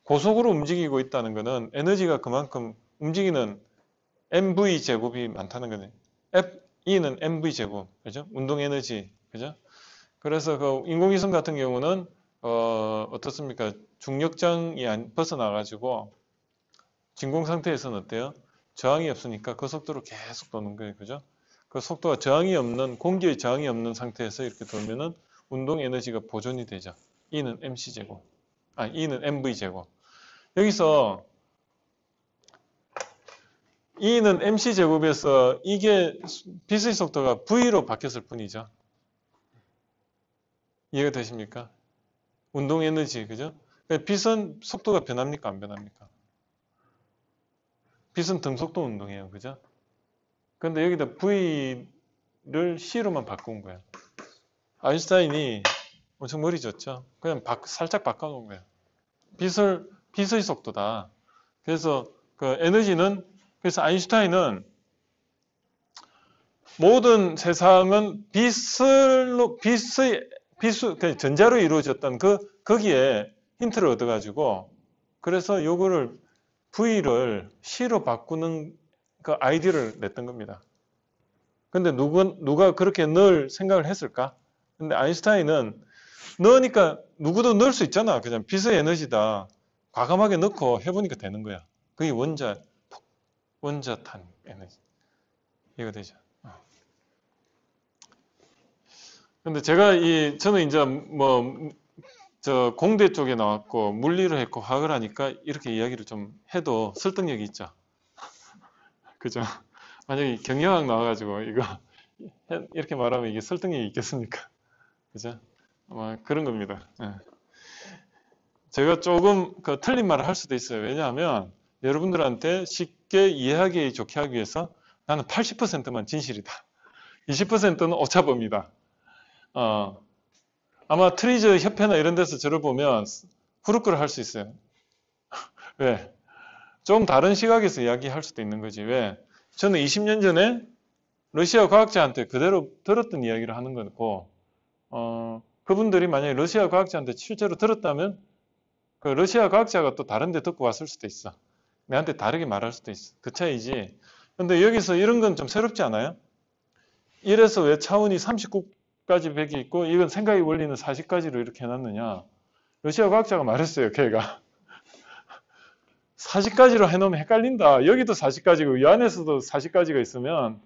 고속으로 움직이고 있다는 것은 에너지가 그만큼 움직이는 mv 제곱이 많다는 거네. E는 mv 제곱, 그죠? 운동 에너지, 그죠? 그래서 그 인공위성 같은 경우는 어떻습니까? 중력장이 벗어나가지고 진공 상태에서는 어때요? 저항이 없으니까 그 속도로 계속 도는 거예요, 그죠? 그 속도가 저항이 없는 공기의 저항이 없는 상태에서 이렇게 돌면은 운동 에너지가 보존이 되죠. E는 mc 제곱, E는 mv 제곱. 여기서 E는 mc 제곱에서 이게 빛의 속도가 v로 바뀌었을 뿐이죠. 이해가 되십니까? 운동 에너지, 그죠? 빛은 속도가 변합니까? 안 변합니까? 빛은 등속도 운동이에요, 그죠? 근데 여기다 v를 c로만 바꾼 거예요. 아인슈타인이 엄청 머리 좋죠? 그냥 살짝 바꿔놓은 거예요. 빛의 속도다. 그래서 그 에너지는, 그래서 아인슈타인은 모든 세상은 전자로 이루어졌던 거기에 힌트를 얻어가지고, 그래서 요거를 V를 C로 바꾸는 그 아이디어를 냈던 겁니다. 근데 누가 그렇게 넣을 생각을 했을까? 근데 아인슈타인은 넣으니까 누구도 넣을 수 있잖아. 그냥 빛의 에너지다. 과감하게 넣고 해보니까 되는 거야. 그게 원자탄 에너지. 이해가 되죠? 근데 제가 저는 이제 뭐 저 공대 쪽에 나왔고 물리를 했고 화학을 하니까 이렇게 이야기를 좀 해도 설득력이 있죠. 그죠? 만약에 경영학 나와가지고 이거 이렇게 말하면 이게 설득력이 있겠습니까? 그죠? 아마 그런 겁니다. 예. 제가 조금 그 틀린 말을 할 수도 있어요. 왜냐하면 여러분들한테 쉽게 이해하기 좋게 하기 위해서 나는 80%만 진실이다. 20%는 오차범위다. 아마 트리저 협회나 이런 데서 저를 보면 후루꾸를 할 수 있어요. 왜? 좀 다른 시각에서 이야기할 수도 있는 거지. 왜? 저는 20년 전에 러시아 과학자한테 그대로 들었던 이야기를 하는 거고, 그분들이 만약에 러시아 과학자한테 실제로 들었다면 그 러시아 과학자가 또 다른 데 듣고 왔을 수도 있어. 내한테 다르게 말할 수도 있어. 그 차이지. 근데 여기서 이런 건 좀 새롭지 않아요? 이래서 왜 차원이 39가지 백이 있고 이건 생각의 원리는 40가지로 이렇게 해놨느냐. 러시아 과학자가 말했어요. 걔가. 40가지로 해놓으면 헷갈린다. 여기도 40가지고 이 안에서도 40가지가 있으면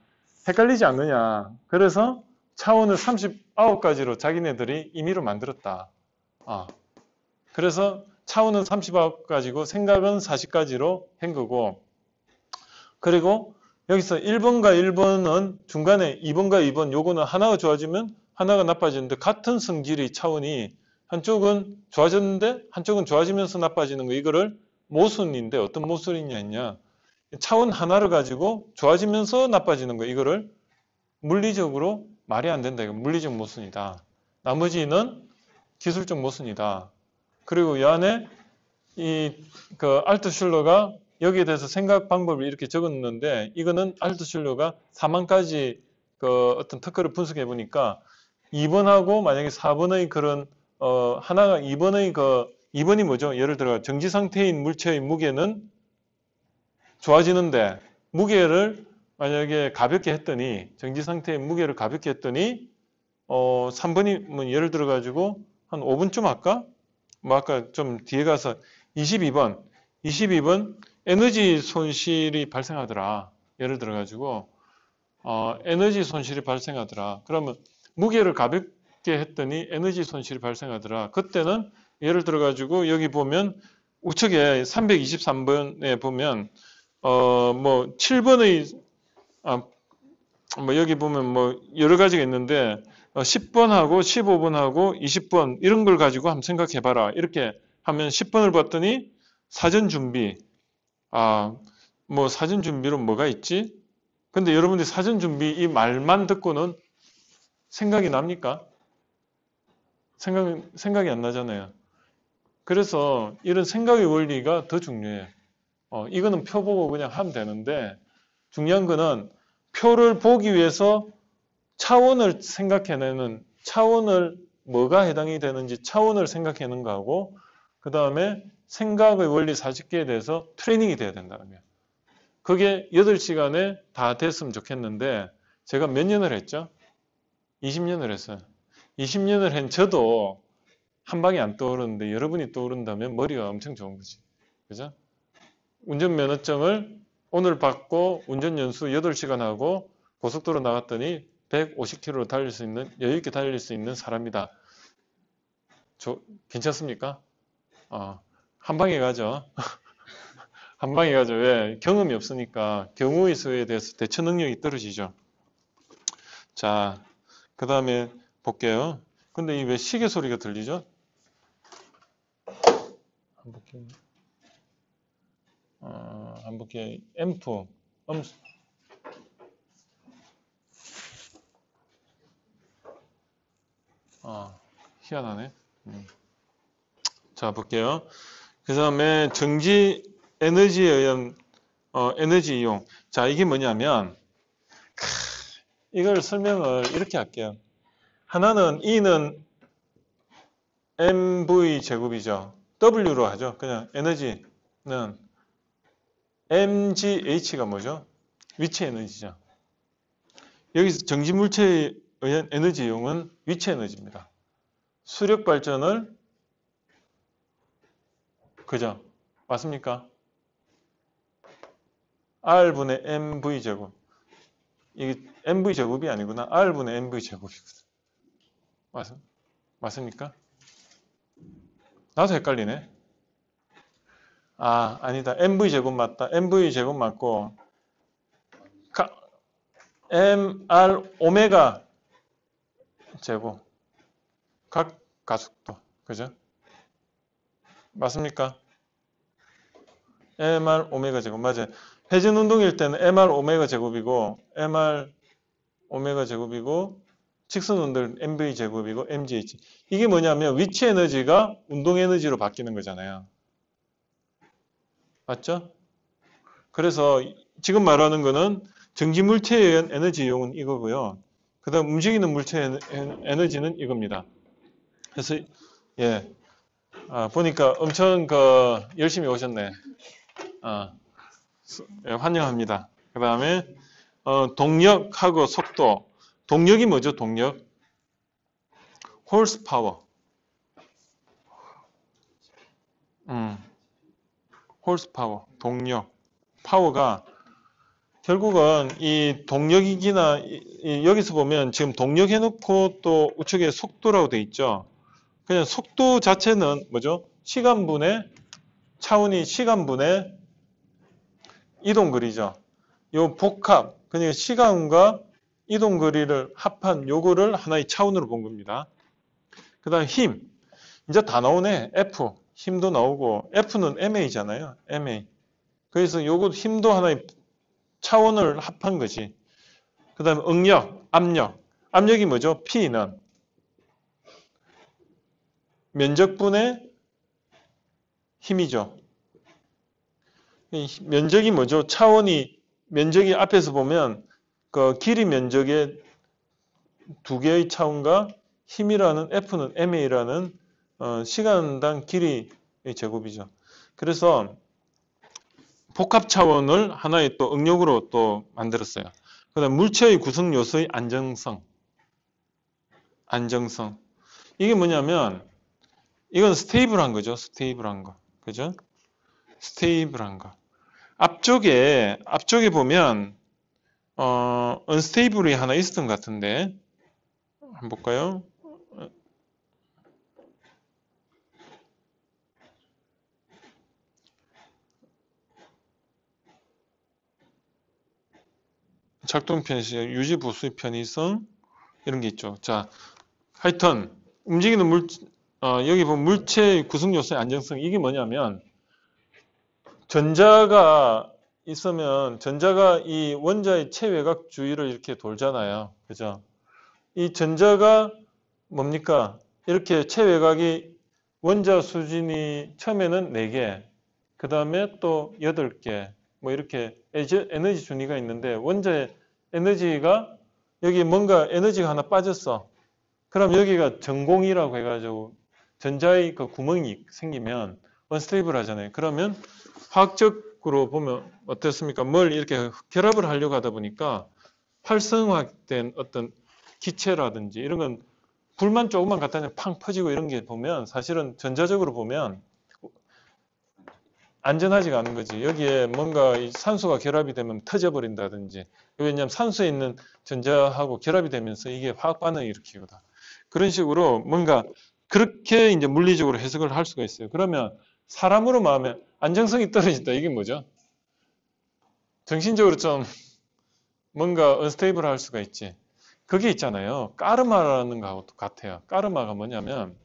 헷갈리지 않느냐. 그래서 차원을 39가지로 자기네들이 임의로 만들었다. 그래서 차원은 39가지고 생각은 40가지로 한 거고, 그리고 여기서 1번과 1번은 중간에 2번과 2번 요거는 하나가 좋아지면 하나가 나빠지는데 같은 성질의 차원이 한쪽은 좋아졌는데 한쪽은 좋아지면서 나빠지는 거, 이거를 모순인데 어떤 모순이냐 했냐, 차원 하나를 가지고 좋아지면서 나빠지는 거, 이거를 물리적으로 말이 안 된다. 이거 물리적 모순이다. 나머지는 기술적 모순이다. 그리고 이 안에 그 알트슐러가 여기에 대해서 생각 방법을 이렇게 적었는데, 이거는 알트슐러가 4만 가지 그 어떤 특허를 분석해 보니까 2번하고 만약에 4번의 그런 하나가 2번이 뭐죠? 예를 들어 정지 상태인 물체의 무게는 좋아지는데 무게를 만약에 가볍게 했더니, 정지 상태의 무게를 가볍게 했더니 3번이 뭐 예를 들어 가지고 한 5분쯤 할까? 뭐 아까 좀 뒤에 가서 22번 에너지 손실이 발생하더라. 예를 들어 가지고 에너지 손실이 발생하더라. 그러면 무게를 가볍게 했더니 에너지 손실이 발생하더라. 그때는 예를 들어 가지고 여기 보면 우측에 323번에 보면 뭐 7번의 뭐 여기 보면 뭐 여러 가지가 있는데 10번하고 15번하고 20번 이런 걸 가지고 한번 생각해 봐라. 이렇게 하면 10번을 봤더니 사전 준비. 뭐 사전 준비로 뭐가 있지? 근데 여러분들이 사전 준비 이 말만 듣고는 생각이 납니까? 생각이 안 나잖아요. 그래서 이런 생각의 원리가 더 중요해요. 이거는 표 보고 그냥 하면 되는데, 중요한 거는 표를 보기 위해서 차원을 생각해내는, 차원을 뭐가 해당이 되는지 차원을 생각해내는 거하고, 그 다음에 생각의 원리 40개에 대해서 트레이닝이 돼야 된다는 거예요. 그게 8시간에 다 됐으면 좋겠는데, 제가 몇 년을 했죠? 20년을 했어요. 20년을 한 저도 한 방에 안 떠오르는데 여러분이 떠오른다면 머리가 엄청 좋은 거지. 그죠? 운전면허증을 오늘 받고 운전연수 8시간 하고 고속도로 나갔더니 150km로 달릴 수 있는, 여유있게 달릴 수 있는 사람이다. 괜찮습니까? 한 방에 가죠. 한 방에 가죠. 왜? 경험이 없으니까 경우의 수에 대해서 대처 능력이 떨어지죠. 자, 그 다음에 볼게요. 근데 이 왜 시계 소리가 들리죠? 한번 볼게요. 한번 볼게요. 앰프, 희한하네. 자, 볼게요. 그 다음에 정지 에너지에 의한 에너지 이용. 자, 이게 뭐냐면 이걸 설명을 이렇게 할게요. 하나는 E는 mv 제곱이죠. W로 하죠. 그냥 에너지는 mgh가 뭐죠? 위치 에너지죠. 여기서 정지 물체에 의한 에너지 이용은 위치 에너지입니다. 수력 발전을, 그죠? 맞습니까? R분의 mv 제곱. 이게 mv 제곱이 아니구나. R분의 mv 제곱이거든. 맞습니까? 나도 헷갈리네. 아, 아니다. mv 제곱 맞다. mv 제곱 맞고 mr 오메가 제곱 각 가속도. 그죠? 맞습니까? mr 오메가 제곱 맞아요. 회전 운동일 때는 mr 오메가 제곱이고 mr 오메가 제곱이고 직선 운동은 mv 제곱이고 mgh. 이게 뭐냐면 위치 에너지가 운동 에너지로 바뀌는 거잖아요. 맞죠? 그래서 지금 말하는 거는 전기 물체에 의한 에너지 이용은 이거고요. 그 다음 움직이는 물체의 에너지는 이겁니다. 그래서 예, 보니까 엄청 열심히 오셨네. 예, 환영합니다. 그 다음에 동력하고 속도. 동력이 뭐죠? 동력? 홀스 파워. 홀스 파워. 동력. 파워가 결국은 이 동력이기나 여기서 보면 지금 동력 해놓고 또 우측에 속도라고 돼 있죠. 그냥 속도 자체는 뭐죠? 시간분의 차원이 시간분의 이동거리죠. 요 복합, 그러니까 시간과 이동거리를 합한 요거를 하나의 차원으로 본 겁니다. 그 다음 힘. 이제 다 나오네. F. 힘도 나오고 F는 MA잖아요. MA. 그래서 요거 힘도 하나의 차원을 합한 거지. 그 다음에 응력, 압력. 압력이 뭐죠? P는 면적분의 힘이죠. 면적이 뭐죠? 차원이, 면적이 앞에서 보면 그 길이 면적의 두 개의 차원과 힘이라는 F는 MA라는 시간당 길이의 제곱이죠. 그래서 복합 차원을 하나의 또 응력으로 또 만들었어요. 그 다음 물체의 구성 요소의 안정성. 안정성. 이게 뭐냐면 이건 스테이블한 거죠. 스테이블한 거. 그죠? 스테이블한 거. 앞쪽에 보면 unstable이 하나 있었던 것 같은데 한번 볼까요? 작동 편의성, 유지 보수의 편의성 이런 게 있죠. 자, 하여튼 움직이는 여기 보면 물체의 구성 요소의 안정성 이게 뭐냐면 전자가 있으면 전자가 이 원자의 체외곽 주위를 이렇게 돌잖아요. 그죠? 이 전자가 뭡니까? 이렇게 체외곽이 원자 수준이 처음에는 4개, 그 다음에 또 8개, 뭐 이렇게 에너지 준위가 있는데 원자의 에너지가 여기 뭔가 에너지가 하나 빠졌어. 그럼 여기가 전공이라고 해가지고 전자의 그 구멍이 생기면 언스테이블 하잖아요. 그러면 화학적으로 보면 어떻습니까? 뭘 이렇게 결합을 하려고 하다 보니까 활성화된 어떤 기체라든지 이런 건 불만 조금만 갖다 대면 팡 퍼지고 이런 게 보면 사실은 전자적으로 보면 안전하지가 않은 거지. 여기에 뭔가 산소가 결합이 되면 터져버린다든지. 왜냐하면 산소에 있는 전자하고 결합이 되면서 이게 화학 반응을 일으키거든. 그런 식으로 뭔가 그렇게 이제 물리적으로 해석을 할 수가 있어요. 그러면 사람으로 말하면 안정성이 떨어진다. 이게 뭐죠? 정신적으로 좀 뭔가 언스테이블 할 수가 있지. 그게 있잖아요. 까르마라는 거하고 같아요. 까르마가 뭐냐면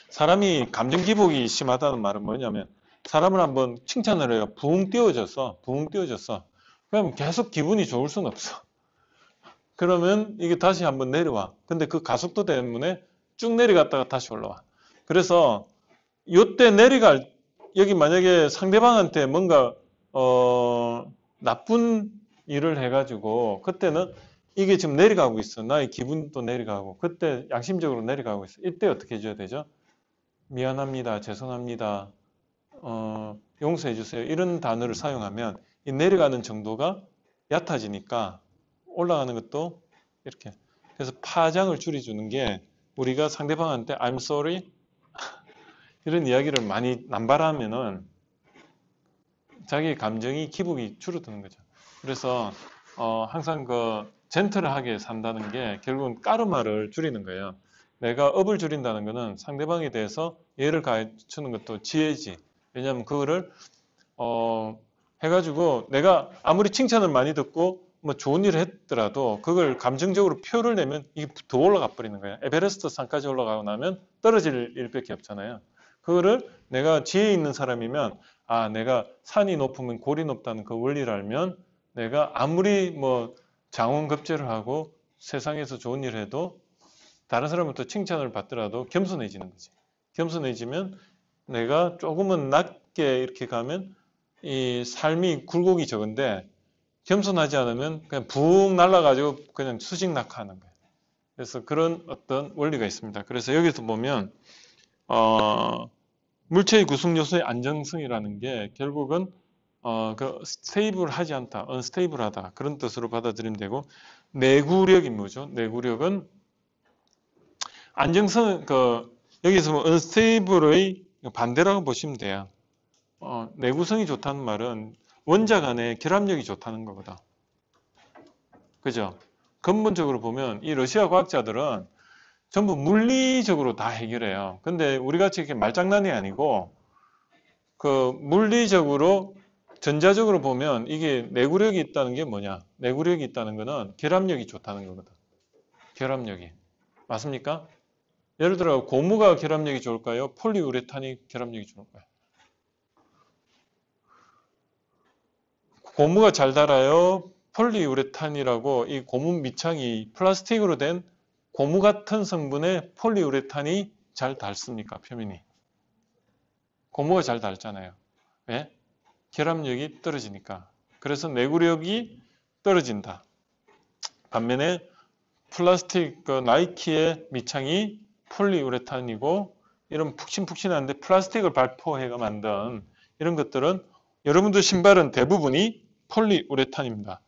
사람이 감정 기복이 심하다는 말은 뭐냐면 사람을 한번 칭찬을 해요. 붕 띄워졌어. 붕 띄워졌어. 그럼 계속 기분이 좋을 수는 없어. 그러면 이게 다시 한번 내려와. 근데 그 가속도 때문에 쭉 내려갔다가 다시 올라와. 그래서 요때 여기 만약에 상대방한테 뭔가 나쁜 일을 해가지고 그때는 이게 지금 내려가고 있어. 나의 기분도 내려가고 그때 양심적으로 내려가고 있어. 이때 어떻게 해줘야 되죠? 미안합니다. 죄송합니다. 용서해 주세요. 이런 단어를 사용하면 이 내려가는 정도가 얕아지니까 올라가는 것도 이렇게. 그래서 파장을 줄여주는 게 우리가 상대방한테 I'm sorry 이런 이야기를 많이 남발하면은 자기 감정이 기복이 줄어드는 거죠. 그래서 항상 그 젠틀하게 산다는 게 결국은 까르마를 줄이는 거예요. 내가 업을 줄인다는 것은 상대방에 대해서 예를 가해주는 것도 지혜지. 왜냐하면 그거를 해가지고 내가 아무리 칭찬을 많이 듣고 뭐 좋은 일을 했더라도 그걸 감정적으로 표를 내면 이게 더 올라가 버리는 거야. 에베레스트 산까지 올라가고 나면 떨어질 일밖에 없잖아요. 그거를 내가 지혜 있는 사람이면 아, 내가 산이 높으면 골이 높다는 그 원리를 알면 내가 아무리 뭐 장원급제를 하고 세상에서 좋은 일을 해도 다른 사람부터 칭찬을 받더라도 겸손해지는 거지. 겸손해지면 내가 조금은 낮게 이렇게 가면 이 삶이 굴곡이 적은데 겸손하지 않으면 그냥 붕 날아가지고 그냥 수직 낙하하는 거예요. 그래서 그런 어떤 원리가 있습니다. 그래서 여기서 보면 물체의 구성 요소의 안정성이라는 게 결국은 그 스테이블 하지 않다, 언스테이블하다 그런 뜻으로 받아들이면 되고 내구력이 뭐죠? 내구력은 안정성 여기서 뭐 언스테이블의 반대라고 보시면 돼요. 내구성이 좋다는 말은 원자 간의 결합력이 좋다는 거거든. 그죠? 근본적으로 보면 이 러시아 과학자들은 전부 물리적으로 다 해결해요. 근데 우리 같이 이렇게 말장난이 아니고 그 물리적으로 전자적으로 보면 이게 내구력이 있다는 게 뭐냐? 내구력이 있다는 거는 결합력이 좋다는 거거든. 결합력이. 맞습니까? 예를 들어 고무가 결합력이 좋을까요? 폴리우레탄이 결합력이 좋을까요? 고무가 잘 닳아요? 폴리우레탄이라고 이 고무 밑창이 플라스틱으로 된 고무 같은 성분의 폴리우레탄이 잘 닳습니까? 표면이. 고무가 잘 닳잖아요. 왜? 결합력이 떨어지니까. 그래서 내구력이 떨어진다. 반면에 플라스틱 나이키의 밑창이 폴리우레탄이고 이런 푹신푹신한데 플라스틱을 발포해가 만든 이런 것들은 여러분들 신발은 대부분이 폴리우레탄입니다.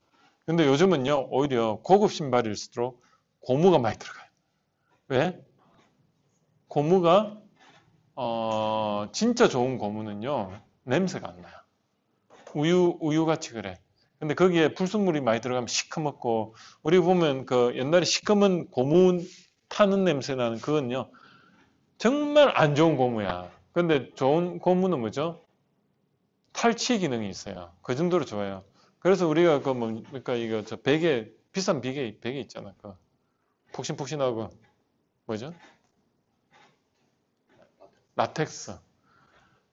근데 요즘은요 오히려 고급 신발일수록 고무가 많이 들어가요. 왜? 고무가 진짜 좋은 고무는요 냄새가 안 나요. 우유같이 그래. 근데 거기에 불순물이 많이 들어가면 시커멓고 우리 보면 그 옛날에 시커먼 고무 타는 냄새 나는 그건요 정말 안 좋은 고무야. 근데 좋은 고무는 뭐죠? 탈취 기능이 있어요. 그 정도로 좋아요. 그래서 우리가 그러니까 이거 저 베개 비싼 베개 있잖아. 그 폭신폭신하고 뭐죠? 라텍스.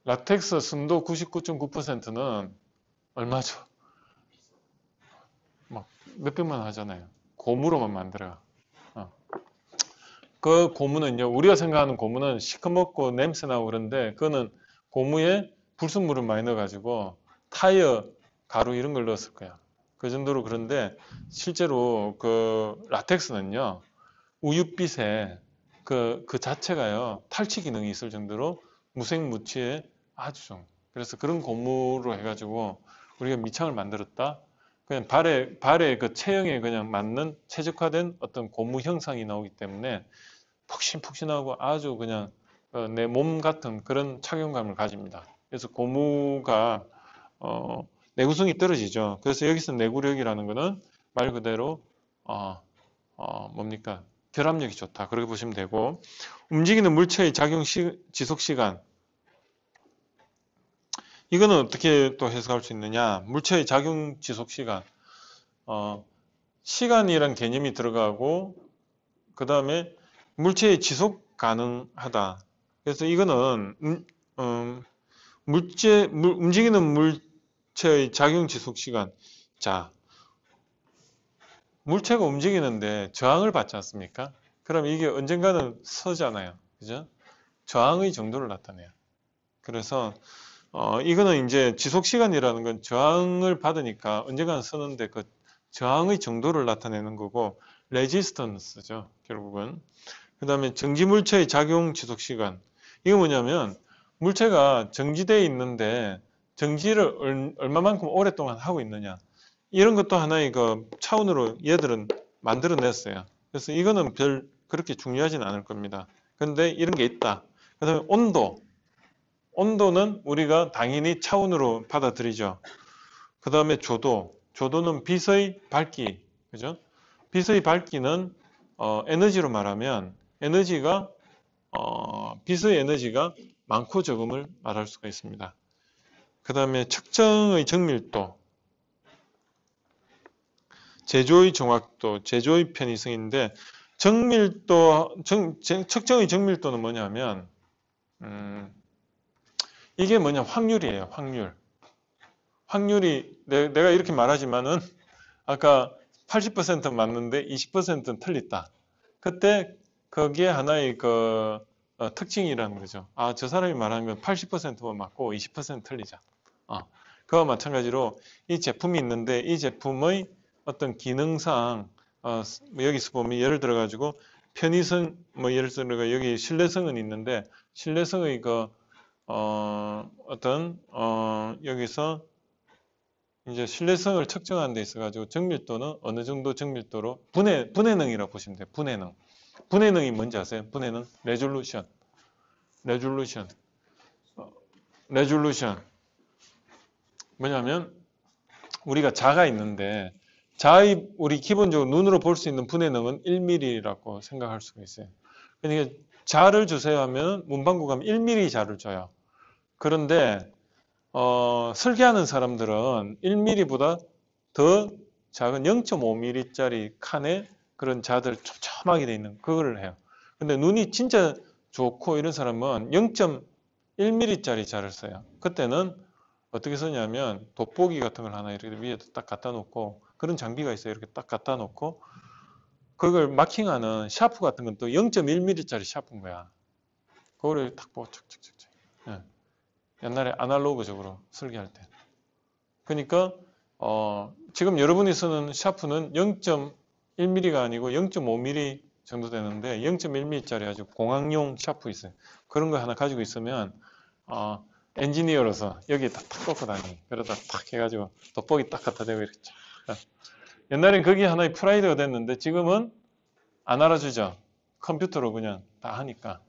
라텍스 순도 99.9%는 얼마죠? 막 몇백만 원 하잖아요. 고무로만 만들어. 그 고무는요, 우리가 생각하는 고무는 시커멓고 냄새나고 그런데 그거는 고무에 불순물을 많이 넣어가지고 타이어, 가루 이런 걸 넣었을 거야. 그 정도로 그런데 실제로 그 라텍스는요, 우윳빛에 그 자체가요, 탈취 기능이 있을 정도로 무색무취에 아주 좋은. 그래서 그런 고무로 해가지고 우리가 밑창을 만들었다. 그냥 발의 그 체형에 그냥 맞는 최적화된 어떤 고무 형상이 나오기 때문에 푹신푹신하고 아주 그냥 내 몸 같은 그런 착용감을 가집니다. 그래서 고무가 내구성이 떨어지죠. 그래서 여기서 내구력이라는 것은 말 그대로 뭡니까? 결합력이 좋다. 그렇게 보시면 되고 움직이는 물체의 작용 지속 시간 이거는 어떻게 또 해석할 수 있느냐? 물체의 작용 지속 시간 시간이란 개념이 들어가고 그 다음에 물체의 지속 가능하다. 그래서 이거는 움직이는 물체의 작용 지속 시간. 자, 물체가 움직이는데 저항을 받지 않습니까? 그럼 이게 언젠가는 서잖아요. 그죠? 저항의 정도를 나타내요. 그래서 이거는 이제 지속 시간이라는 건 저항을 받으니까 언젠가는 서는데 그 저항의 정도를 나타내는 거고 레지스턴스죠. 결국은. 그 다음에 정지물체의 작용 지속 시간. 이거 뭐냐면 물체가 정지되어 있는데 정지를 얼마만큼 오랫동안 하고 있느냐. 이런 것도 하나의 그 차원으로 얘들은 만들어냈어요. 그래서 이거는 별 그렇게 중요하진 않을 겁니다. 그런데 이런 게 있다. 그 다음에 온도. 온도는 우리가 당연히 차원으로 받아들이죠. 그 다음에 조도. 조도는 빛의 밝기. 그죠? 빛의 밝기는 에너지로 말하면 에너지가 빛의 에너지가 많고 적음을 말할 수가 있습니다. 그 다음에 측정의 정밀도, 제조의 정확도, 제조의 편의성인데 측정의 정밀도는 뭐냐면 이게 뭐냐 확률이에요. 확률이 내가 이렇게 말하지만은 아까 80% 맞는데 20%는 틀렸다. 그때 거기에 하나의 특징이라는 거죠. 아, 저 사람이 말하는 건 80%만 맞고 20% 틀리자. 그와 마찬가지로 이 제품이 있는데 이 제품의 어떤 기능상 여기서 보면 예를 들어 가지고 편의성 예를 들어 여기 신뢰성은 있는데 신뢰성의 여기서 이제 신뢰성을 측정하는 데 있어 가지고 정밀도는 어느 정도 정밀도로 분해능이라고 보시면 돼요. 분해능이 뭔지 아세요? 분해능 레졸루션 뭐냐면 우리가 자가 있는데 자의 우리 기본적으로 눈으로 볼 수 있는 분해능은 1mm라고 생각할 수가 있어요. 그러니까 자를 주세요 하면 문방구 가면 1mm 자를 줘요. 그런데 설계하는 사람들은 1mm보다 더 작은 0.5mm짜리 칸에 그런 자들 촘촘하게 돼 있는 그거를 해요. 근데 눈이 진짜 좋고 이런 사람은 0.1mm짜리 자를 써요. 그때는 어떻게 쓰냐면 돋보기 같은 걸 하나 이렇게 위에다 딱 갖다 놓고 그런 장비가 있어요. 이렇게 딱 갖다 놓고 그걸 마킹하는 샤프 같은 건 또 0.1mm짜리 샤프인 거야. 그거를 딱 보고 척척척척. 옛날에 아날로그적으로 설계할 때. 그러니까 지금 여러분이 쓰는 샤프는 0.1mm가 아니고 0.5mm 정도 되는데 0.1mm짜리 아주 공학용 샤프 있어요. 그런 거 하나 가지고 있으면 엔지니어로서 여기에 딱 꽂고 다니. 그러다 탁 해가지고 돋보기 딱 갖다 대고 이렇게 쫙. 옛날엔 그게 하나의 프라이드가 됐는데 지금은 안 알아주죠. 컴퓨터로 그냥 다 하니까.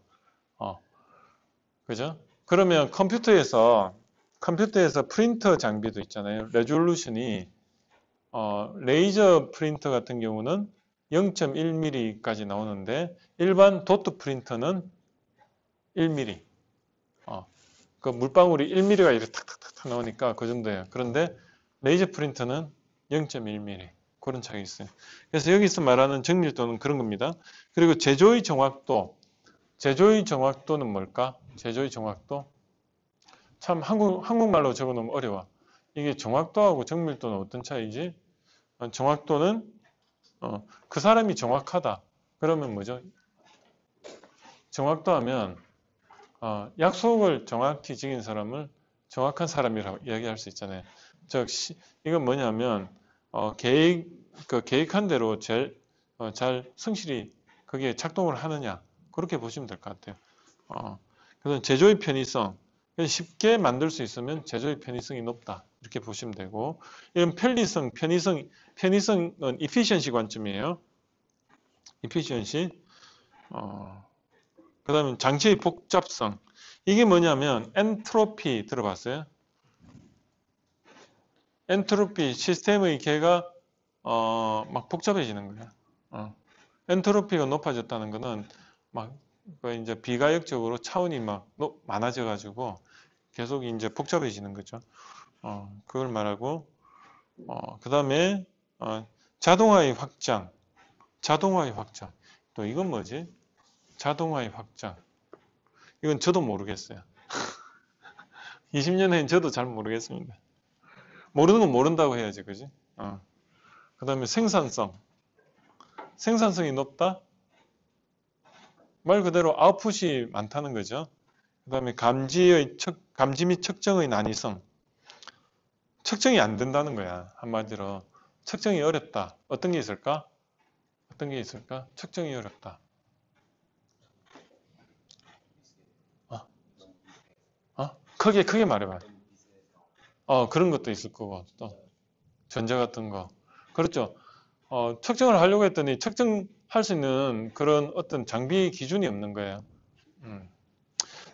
그죠? 그러면 컴퓨터에서 프린터 장비도 있잖아요. 레졸루션이 레이저 프린터 같은 경우는 0.1mm까지 나오는데 일반 도트 프린터는 1mm. 그 물방울이 1mm가 이렇게 탁탁탁 나오니까 그 정도예요. 그런데 레이저 프린터는 0.1mm. 그런 차이가 있어요. 그래서 여기서 말하는 정밀도는 그런 겁니다. 그리고 제조의 정확도는 뭘까? 제조의 정확도? 참 한국말로 적어놓으면 어려워. 이게 정확도하고 정밀도는 어떤 차이지? 정확도는 그 사람이 정확하다. 그러면 뭐죠? 정확도 하면 약속을 정확히 지킨 사람을 정확한 사람이라고 이야기할 수 있잖아요. 즉 이건 뭐냐면 계획한 대로 잘 성실히 그게 작동을 하느냐 그렇게 보시면 될 것 같아요. 그래서 제조의 편의성 쉽게 만들 수 있으면 제조의 편의성이 높다 이렇게 보시면 되고 이런 편리성, 편의성은 efficiency 관점이에요. efficiency. 그 다음에 장치의 복잡성. 이게 뭐냐면 엔트로피 들어봤어요? 엔트로피 시스템의 개가 막 복잡해지는 거예요. 엔트로피가 높아졌다는 것은 막 이제 비가역적으로 차원이 막 많아져 가지고 계속 이제 복잡해지는 거죠. 그걸 말하고 그 다음에 자동화의 확장. 또 이건 뭐지? 자동화의 확장. 이건 저도 모르겠어요. 20년 후엔 저도 잘 모르겠습니다. 모르는 건 모른다고 해야지, 그지? 그 다음에 생산성이 높다? 말 그대로 아웃풋이 많다는 거죠. 그 다음에 감지 및 측정의 난이성. 측정이 안 된다는 거야. 한마디로. 측정이 어렵다. 어떤 게 있을까? 측정이 어렵다. 크게 말해봐. 그런 것도 있을 거고, 또. 전자 같은 거. 그렇죠. 측정을 하려고 했더니 측정할 수 있는 그런 어떤 장비 기준이 없는 거예요.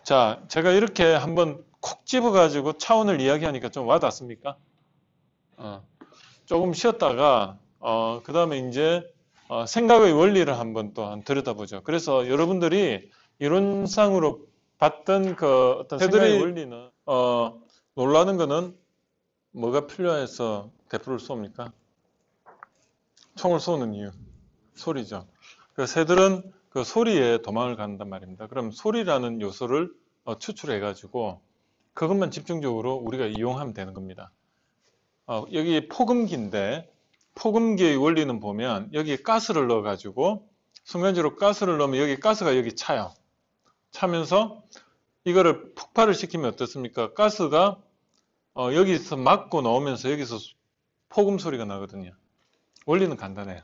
자, 제가 이렇게 한번 콕 집어가지고 차원을 이야기하니까 좀 와닿습니까? 조금 쉬었다가, 그 다음에 이제, 생각의 원리를 한번 또 들여다보죠. 그래서 여러분들이 이론상으로 봤던 그 어떤 생각의 원리는 놀라는 거는 뭐가 필요해서 대포를 쏩니까? 총을 쏘는 이유, 소리죠. 그 새들은 그 소리에 도망을 간단 말입니다. 그럼 소리라는 요소를 추출해가지고 그것만 집중적으로 우리가 이용하면 되는 겁니다. 여기 폭음기인데 폭음기의 원리는 보면 여기에 가스를 넣어가지고 순간적으로 가스를 넣으면 여기 가스가 여기 차요. 차면서 이거를 폭발을 시키면 어떻습니까? 가스가 여기서 맞고 나오면서 여기서 폭음 소리가 나거든요. 원리는 간단해요.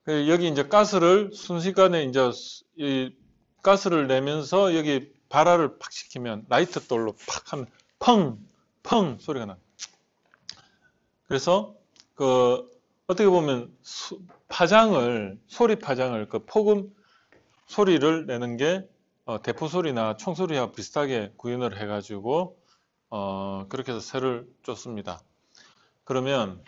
여기 이제 가스를 순식간에 이제 이 가스를 내면서 여기 발화를 팍 시키면 라이트 돌로 팍 하면 펑 소리가 나. 그래서 그 어떻게 보면 소리 파장을 그 폭음 소리를 내는 게 대포 소리나 총 소리와 비슷하게 구현을 해가지고 그렇게 해서 새를 쫓습니다. 그러면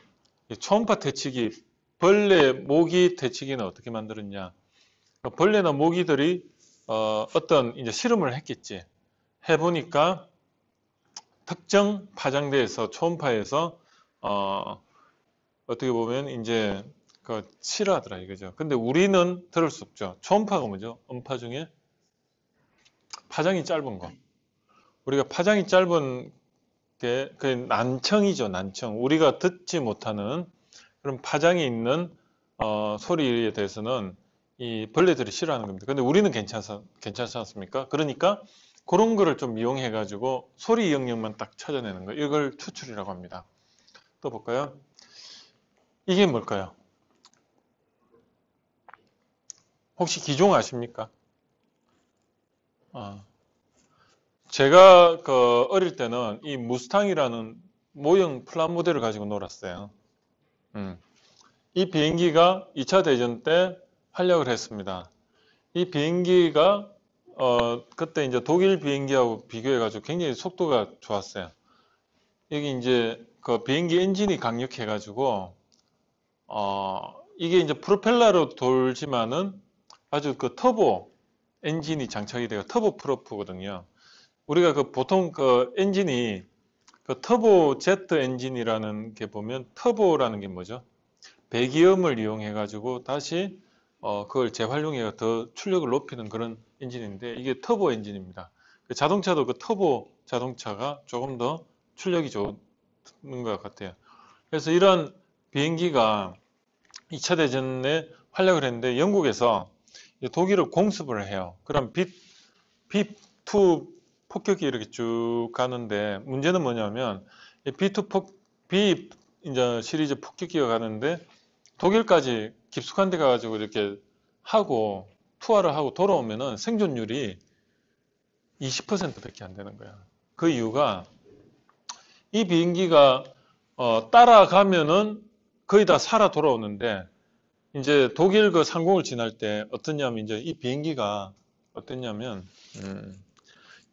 초음파 대치기 벌레, 모기 대치기는 어떻게 만들었냐? 벌레나 모기들이 어떤 이제 실험을 했겠지. 해보니까 특정 파장대에서 초음파에서 어떻게 보면 이제 그 싫어하더라 이거죠. 근데 우리는 들을 수 없죠. 초음파가 뭐죠? 음파 중에 파장이 짧은 거. 우리가 파장이 짧은 게 그 난청이죠. 난청. 우리가 듣지 못하는 그런 파장이 있는 소리에 대해서는 이 벌레들이 싫어하는 겁니다. 근데 우리는 괜찮지 않습니까? 그러니까 그런 거를 좀 이용해 가지고 소리 영역만 딱 찾아내는 거. 이걸 추출이라고 합니다. 또 볼까요? 이게 뭘까요? 혹시 기종 아십니까? 제가 그 어릴 때는 이 무스탕이라는 모형 플랫모델을 가지고 놀았어요. 이 비행기가 2차 대전 때 활약을 했습니다. 이 비행기가 그때 이제 독일 비행기하고 비교해 가지고 굉장히 속도가 좋았어요. 여기 이제 그 비행기 엔진이 강력해 가지고 이게 이제 프로펠러로 돌지만은 아주 그 터보 엔진이 장착이 돼요. 터보 프로프거든요. 우리가 그 보통 그 엔진이 그 터보 제트 엔진이라는 게 보면 터보라는 게 뭐죠? 배기음을 이용해 가지고 다시 그걸 재활용해 더 출력을 높이는 그런 엔진인데 이게 터보 엔진입니다. 그 자동차도 그 터보 자동차가 조금 더 출력이 좋은 것 같아요. 그래서 이런 비행기가 2차 대전에 활약을 했는데 영국에서 독일을 공습을 해요. 그럼 B2 폭격기 이렇게 쭉 가는데 문제는 뭐냐면 B 이제 시리즈 폭격기가 가는데 독일까지 깊숙한 데 가가지고 이렇게 하고 투하를 하고 돌아오면은 생존율이 20%밖에 안 되는 거야. 그 이유가 이 비행기가 따라가면은 거의 다 살아 돌아오는데 이제 독일 그 상공을 지날 때 어떠냐면 이제 이 비행기가 어땠냐면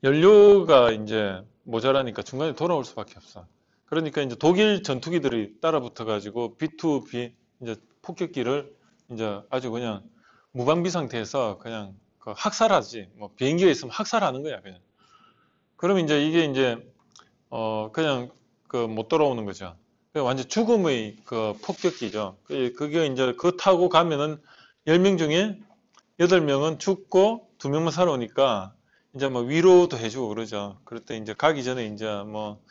연료가 이제 모자라니까 중간에 돌아올 수밖에 없어. 그러니까 이제 독일 전투기들이 따라붙어 가지고 B2B 이제 폭격기를 이제 아주 그냥 무방비 상태에서 그냥 그 학살하지. 뭐 비행기가 있으면 학살하는 거야, 그냥. 그러면 이제 이게 이제 그냥 그 못 돌아오는 거죠. 완전 죽음의 그 폭격기죠. 그게 이제 그거 타고 가면은 10명 중에 8명은 죽고 2명만 살아오니까 이제 뭐 위로도 해주고 그러죠. 그럴 때 이제 가기 전에 이제 뭐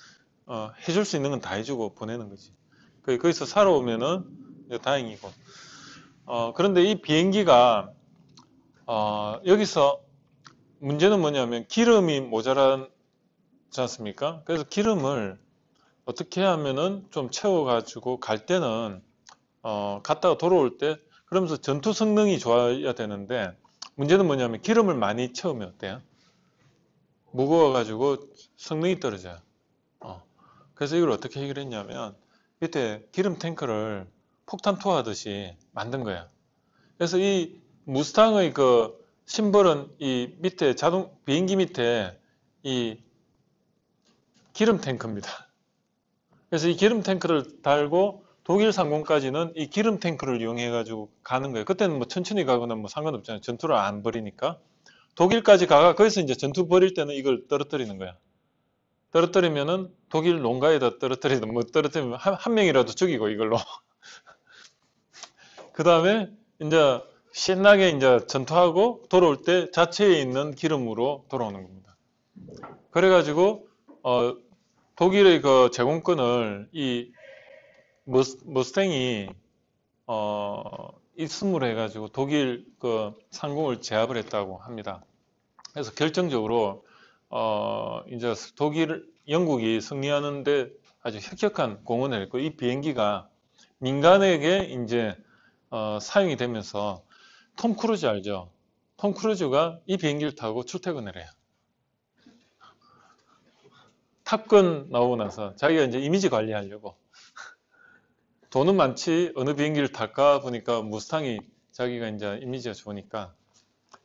해줄 수 있는 건 다 해주고 보내는 거지. 거기서 살아오면은 이제 다행이고. 그런데 이 비행기가 여기서 문제는 뭐냐면 기름이 모자라지 않습니까? 그래서 기름을 어떻게 하면은 좀 채워가지고 갈 때는 갔다가 돌아올 때 그러면서 전투 성능이 좋아야 되는데 문제는 뭐냐면 기름을 많이 채우면 어때요? 무거워가지고 성능이 떨어져요. 그래서 이걸 어떻게 해결했냐면 밑에 기름 탱크를 폭탄 투하하듯이 만든 거야. 그래서 이 무스탕의 그 심벌은 이 밑에 비행기 밑에 이 기름 탱크입니다. 그래서 이 기름 탱크를 달고 독일 상공까지는 이 기름 탱크를 이용해 가지고 가는 거예요. 그때는 뭐 천천히 가거나 뭐 상관없잖아요. 전투를 안 벌이니까. 독일까지 가가 거기서 이제 전투 벌일 때는 이걸 떨어뜨리는 거야. 떨어뜨리면은 독일 농가에다 떨어뜨리든 뭐 떨어뜨리면 한 명이라도 죽이고 이걸로. 그 다음에 이제 신나게 이제 전투하고 돌아올 때 자체에 있는 기름으로 돌아오는 겁니다. 그래가지고 독일의 그 제공권을 이 머스탱이 입수를 해가지고 독일 그 상공을 제압을 했다고 합니다. 그래서 결정적으로 이제 영국이 승리하는데 아주 혁혁한 공헌을 했고 이 비행기가 민간에게 이제 사용이 되면서 톰 크루즈 알죠? 톰 크루즈가 이 비행기를 타고 출퇴근을 해요. 탑건 나오고 나서 자기가 이제 이미지 관리하려고 돈은 많지 어느 비행기를 탈까 보니까 무스탕이 자기가 이제 이미지가 좋으니까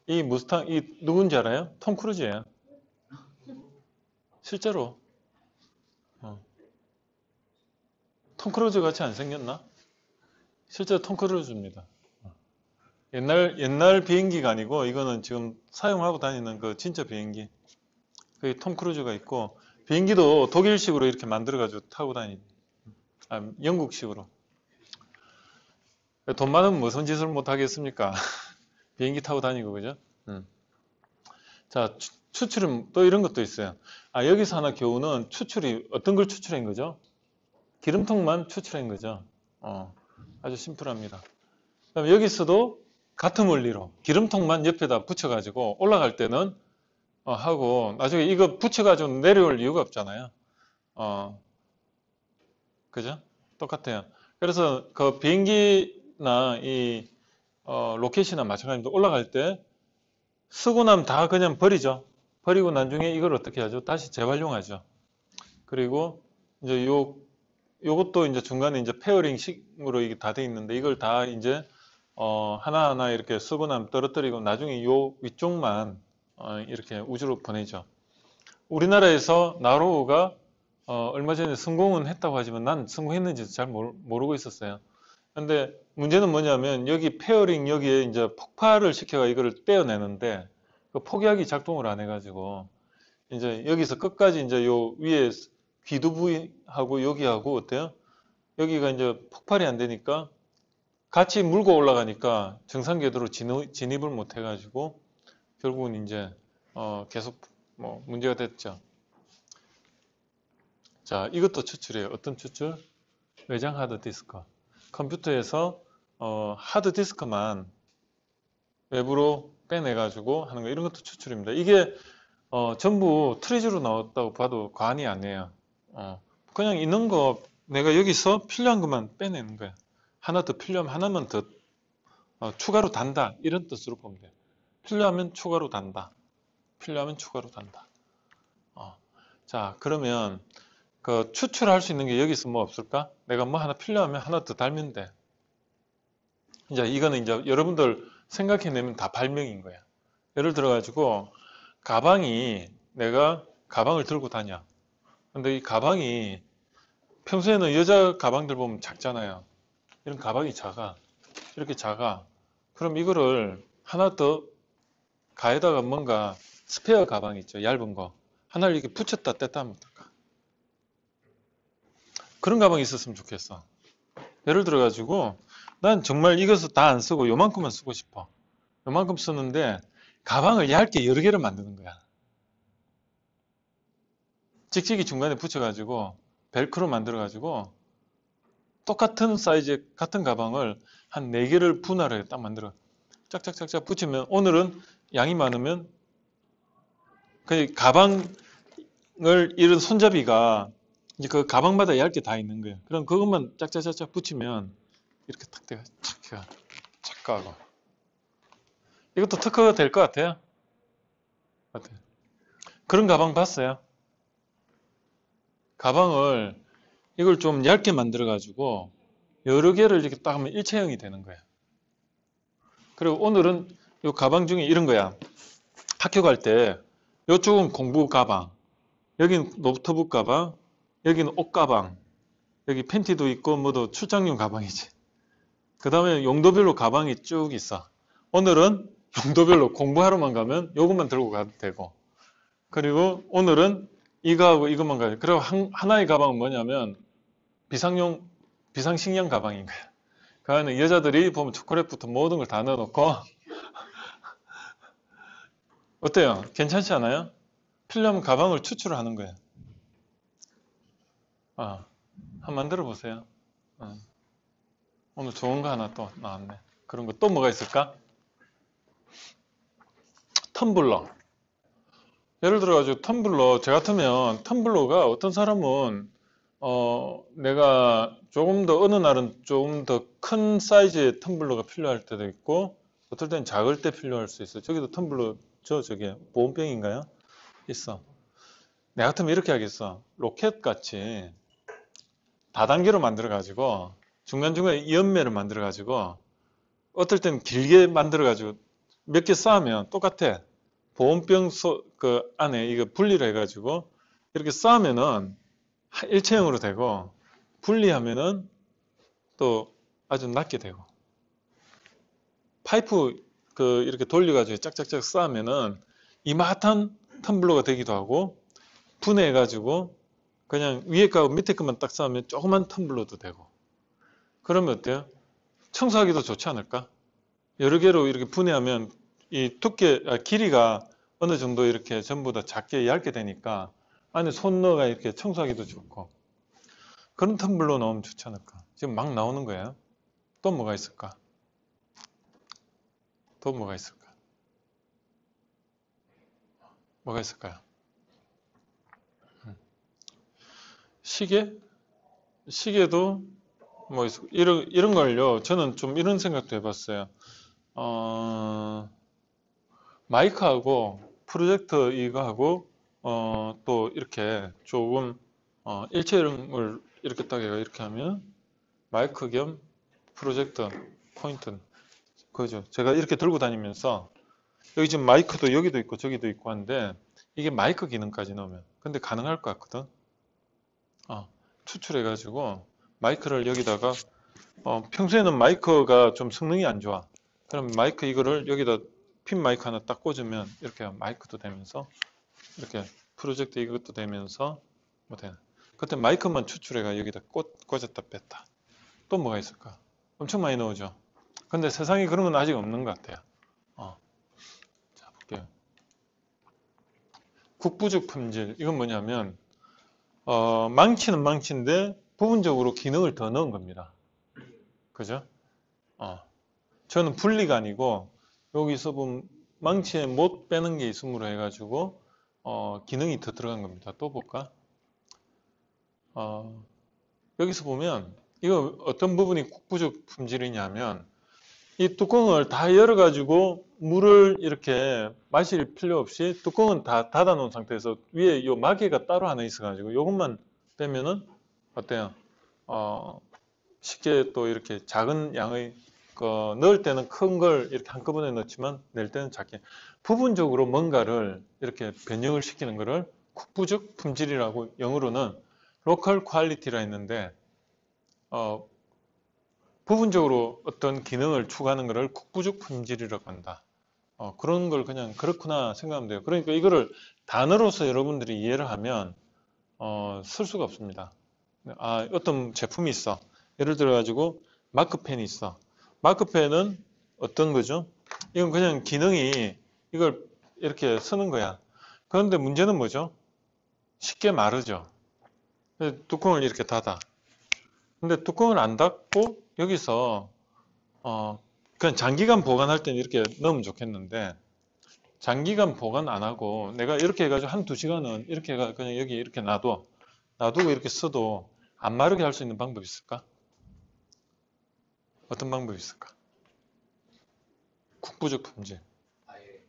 이 무스탕 이 누군지 알아요? 톰 크루즈예요. 실제로 톰 크루즈 같이 안 생겼나? 실제로 톰 크루즈입니다. 옛날 비행기가 아니고 이거는 지금 사용하고 다니는 그 진짜 비행기. 그 톰 크루즈가 있고 비행기도 독일식으로 이렇게 만들어가지고 타고 다니는. 영국식으로. 돈 많으면 무슨 짓을 못 하겠습니까? 비행기 타고 다니고 그죠? 자, 추출은 또 이런 것도 있어요. 여기서 하나 교훈은 추출이 어떤 걸 추출한 거죠? 기름통만 추출한 거죠. 아주 심플합니다. 그다음에 여기서도 같은 원리로 기름통만 옆에다 붙여가지고 올라갈 때는 하고 나중에 이거 붙여가지고 내려올 이유가 없잖아요. 그죠? 똑같아요. 그래서 그 비행기나 이 로켓이나 마찬가지로 올라갈 때 쓰고 나면 다 그냥 버리죠. 버리고 나중에 이걸 어떻게 하죠? 다시 재활용하죠. 그리고 이제 요것도 이제 중간에 이제 페어링식으로 이게 다 돼 있는데 이걸 다 이제 하나하나 이렇게 쓰고 나면 떨어뜨리고 나중에 요 위쪽만 이렇게 우주로 보내죠. 우리나라에서 나로우가 얼마 전에 성공은 했다고 하지만 난 성공했는지 잘 모르고 있었어요. 근데 문제는 뭐냐면 여기 페어링 여기에 이제 폭발을 시켜가 이거를 떼어내는데 그 폭약이 작동을 안 해가지고 이제 여기서 끝까지 이제 요 위에 귀두 부위하고 여기하고 어때요? 여기가 이제 폭발이 안 되니까 같이 물고 올라가니까 정상 궤도로 진입을 못 해가지고 결국은 이제 계속 뭐 문제가 됐죠. 자, 이것도 추출이에요. 어떤 추출? 외장 하드디스크. 컴퓨터에서 하드디스크만 외부로 빼내가지고 하는 거 이런 것도 추출입니다. 이게 전부 트리즈로 나왔다고 봐도 과언이 아니에요. 그냥 있는 거 내가 여기서 필요한 것만 빼내는 거야. 하나 더 필요하면 하나만 더 추가로 단다 이런 뜻으로 보면 돼요. 필요하면 추가로 단다. 필요하면 추가로 단다. 자, 그러면 그 추출할 수 있는 게 여기서 뭐 없을까? 내가 뭐 하나 필요하면 하나 더 달면 돼. 이제 이거는 이제 여러분들 생각해내면 다 발명인 거야. 예를 들어가지고 가방이 내가 가방을 들고 다녀. 근데 이 가방이 평소에는 여자 가방들 보면 작잖아요. 이런 가방이 작아. 이렇게 작아. 그럼 이거를 하나 더 가에다가 뭔가 스페어 가방 있죠. 얇은 거. 하나를 이렇게 붙였다 뗐다 하면 어떨까? 그런 가방이 있었으면 좋겠어. 예를 들어가지고 난 정말 이것을 다 안 쓰고 요만큼만 쓰고 싶어. 요만큼 쓰는데 가방을 얇게 여러 개를 만드는 거야. 찍찍이 중간에 붙여가지고 벨크로 만들어가지고 똑같은 사이즈 같은 가방을 한 4개를 분할해 딱 만들어 짝짝짝짝 붙이면 오늘은 양이 많으면 그 가방을 이런 손잡이가 이제 그 가방마다 얇게 다 있는 거예요. 그럼 그것만 짝짝짝짝 붙이면 이렇게 탁 돼가 착각하고 이것도 특허가 될 것 같아요. 그런 가방 봤어요? 가방을 이걸 좀 얇게 만들어 가지고 여러 개를 이렇게 딱 하면 일체형이 되는 거야. 그리고 오늘은 이 가방 중에 이런 거야. 학교 갈 때 이쪽은 공부 가방, 여기는 노트북 가방, 여기는 옷 가방, 여기 팬티도 있고 뭐도 출장용 가방이지. 그 다음에 용도별로 가방이 쭉 있어. 오늘은 용도별로 공부하러만 가면 요것만 들고 가도 되고, 그리고 오늘은 이거하고 이것만 가요. 그리고 하나의 가방은 뭐냐면 비상식량 가방인 거야. 그 안에 여자들이 보면 초콜릿부터 모든 걸 다 넣어놓고 어때요? 괜찮지 않아요? 필요하면 가방을 추출하는 거예요. 한번 만들어 보세요. 오늘 좋은 거 하나 또 나왔네. 그런 거 또 뭐가 있을까? 텀블러. 예를 들어가지고 텀블러, 저 같으면 텀블러가 어떤 사람은 내가 조금 더 어느 날은 조금 더 큰 사이즈의 텀블러가 필요할 때도 있고 어떨 땐 작을 때 필요할 수 있어. 저기도 텀블러 저게 보온병인가요? 있어. 내 같으면 이렇게 하겠어. 로켓 같이 다단계로 만들어 가지고 중간중간에 연매를 만들어 가지고 어떨 땐 길게 만들어 가지고 몇 개 쌓으면 똑같아. 보온병 그 안에 이거 분리를 해가지고 이렇게 쌓으면은 일체형으로 되고 분리하면은 또 아주 낮게 되고 파이프 이렇게 돌려가지고 짝짝짝 쌓으면은 이마한 텀블러가 되기도 하고 분해해가지고 그냥 위에 거하고 밑에 것만 딱 쌓으면 조그만 텀블러도 되고 그러면 어때요? 청소하기도 좋지 않을까? 여러 개로 이렇게 분해하면 이 길이가 어느 정도 이렇게 전부 다 작게 얇게 되니까 안에 손 넣어가 이렇게 청소하기도 좋고 그런 텀블러 넣으면 좋지 않을까? 지금 막 나오는 거예요. 또 뭐가 있을까? 또 뭐가 있을까? 뭐가 있을까요? 시계? 시계도 뭐 이런 걸요. 저는 좀 이런 생각도 해봤어요. 마이크하고 프로젝터 이거하고 또 이렇게 조금 일체형을 이렇게 딱 해가 이렇게 하면 마이크 겸 프로젝터 포인트 그죠? 제가 이렇게 들고 다니면서 여기 지금 마이크도 여기도 있고 저기도 있고 한데 이게 마이크 기능까지 넣으면 근데 가능할 것 같거든. 추출해 가지고 마이크를 여기다가 평소에는 마이크가 좀 성능이 안 좋아. 그럼 마이크 이거를 여기다 핀 마이크 하나 딱 꽂으면 이렇게 마이크도 되면서 이렇게 프로젝트 이것도 되면서 뭐 되나. 그때 마이크만 추출해가 여기다 꽂았다 뺐다. 또 뭐가 있을까? 엄청 많이 넣어줘. 근데 세상에 그런 건 아직 없는 것 같아요. 자 볼게요. 국부죽 품질 이건 뭐냐면 망치는 망치인데 부분적으로 기능을 더 넣은 겁니다. 그죠? 저는 분리가 아니고 여기서 보면 망치에 못 빼는 게 있음으로 해가지고 기능이 더 들어간 겁니다. 또 볼까? 여기서 보면 이거 어떤 부분이 국부죽 품질이냐면 이 뚜껑을 다 열어가지고 물을 이렇게 마실 필요 없이 뚜껑은 다 닫아 놓은 상태에서 위에 이 마개가 따로 하나 있어가지고 이것만 빼면은 어때요? 쉽게 또 이렇게 작은 양의 넣을 때는 큰 걸 이렇게 한꺼번에 넣지만 낼 때는 작게 부분적으로 뭔가를 이렇게 변형을 시키는 것을 국부적 품질이라고 영어로는 로컬 퀄리티라 했는데 부분적으로 어떤 기능을 추구하는 것을 국부적 품질이라고 한다. 그런 걸 그냥 그렇구나 생각하면 돼요. 그러니까 이거를 단어로서 여러분들이 이해를 하면 쓸 수가 없습니다. 어떤 제품이 있어. 예를 들어 가지고 마크펜이 있어. 마크펜은 어떤 거죠? 이건 그냥 기능이 이걸 이렇게 쓰는 거야. 그런데 문제는 뭐죠? 쉽게 마르죠. 뚜껑을 이렇게 닫아. 근데 뚜껑을 안 닫고 여기서 그냥 장기간 보관할 때는 이렇게 넣으면 좋겠는데 장기간 보관 안 하고 내가 이렇게 해가지고 한두 시간은 이렇게 해가 그냥 여기 이렇게 놔두고 이렇게 써도 안 마르게 할 수 있는 방법이 있을까? 어떤 방법이 있을까? 국부적 품질. 아예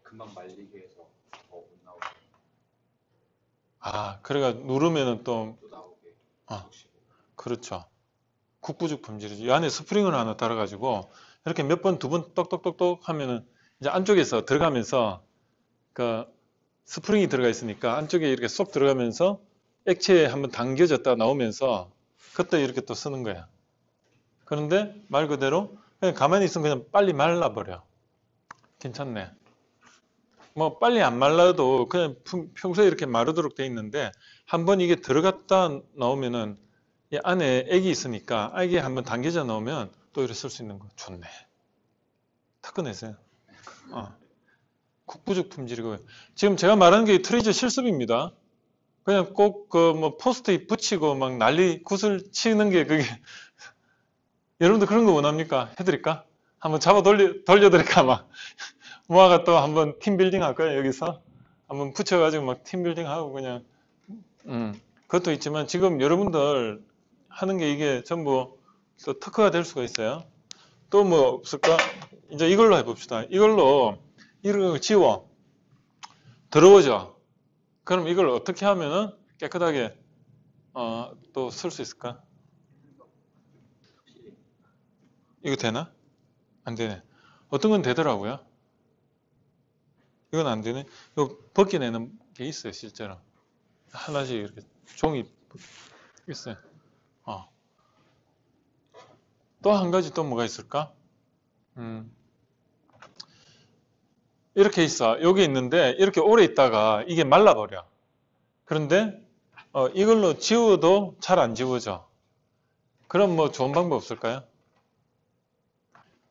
금방 말리게 해서 더 못 나오게 그래가 누르면은 또 또 나오게 어. 붙이고. 그렇죠. 국부적 품질이죠. 이 안에 스프링을 하나 달아가지고 이렇게 몇 번, 두 번 똑똑똑똑 하면은 이제 안쪽에서 들어가면서 그 스프링이 들어가 있으니까 안쪽에 이렇게 쏙 들어가면서 액체에 한번 당겨졌다 나오면서 그때 이렇게 또 쓰는 거야. 그런데 말 그대로 그냥 가만히 있으면 그냥 빨리 말라버려. 괜찮네. 뭐 빨리 안 말라도 그냥 평소에 이렇게 마르도록 돼 있는데 한번 이게 들어갔다 나오면은 이 안에 액이 있으니까 액이 한번 당겨져 나오면 또 이렇게 쓸 수 있는 거. 좋네. 다 꺼내세요. 국부적 품질이고요. 지금 제가 말하는 게 트레이저 실습입니다. 그냥 꼭 그 뭐 포스트잇 붙이고 막 난리 굿을 치는 게 그게 여러분들 그런 거 원합니까? 해드릴까? 한번 잡아 돌려드릴까? 막 모아가 또 한번 팀빌딩 할까요? 여기서 한번 붙여가지고 막 팀빌딩 하고 그냥 그것도 있지만 지금 여러분들 하는 게 이게 전부 또 특허가 될 수가 있어요. 또 뭐 없을까? 이제 이걸로 해봅시다. 이걸로 이걸 지워 더러워져. 그럼 이걸 어떻게 하면은 깨끗하게 또 쓸 수 있을까? 이거 되나? 안 되네. 어떤 건 되더라고요. 이건 안 되네. 이거 벗겨내는 게 있어요, 실제로. 하나씩 이렇게 종이 있어요. 또 한 가지 또 뭐가 있을까? 이렇게 있어. 여기 있는데 이렇게 오래 있다가 이게 말라버려. 그런데 이걸로 지워도 잘 안 지워져. 그럼 뭐 좋은 방법 없을까요?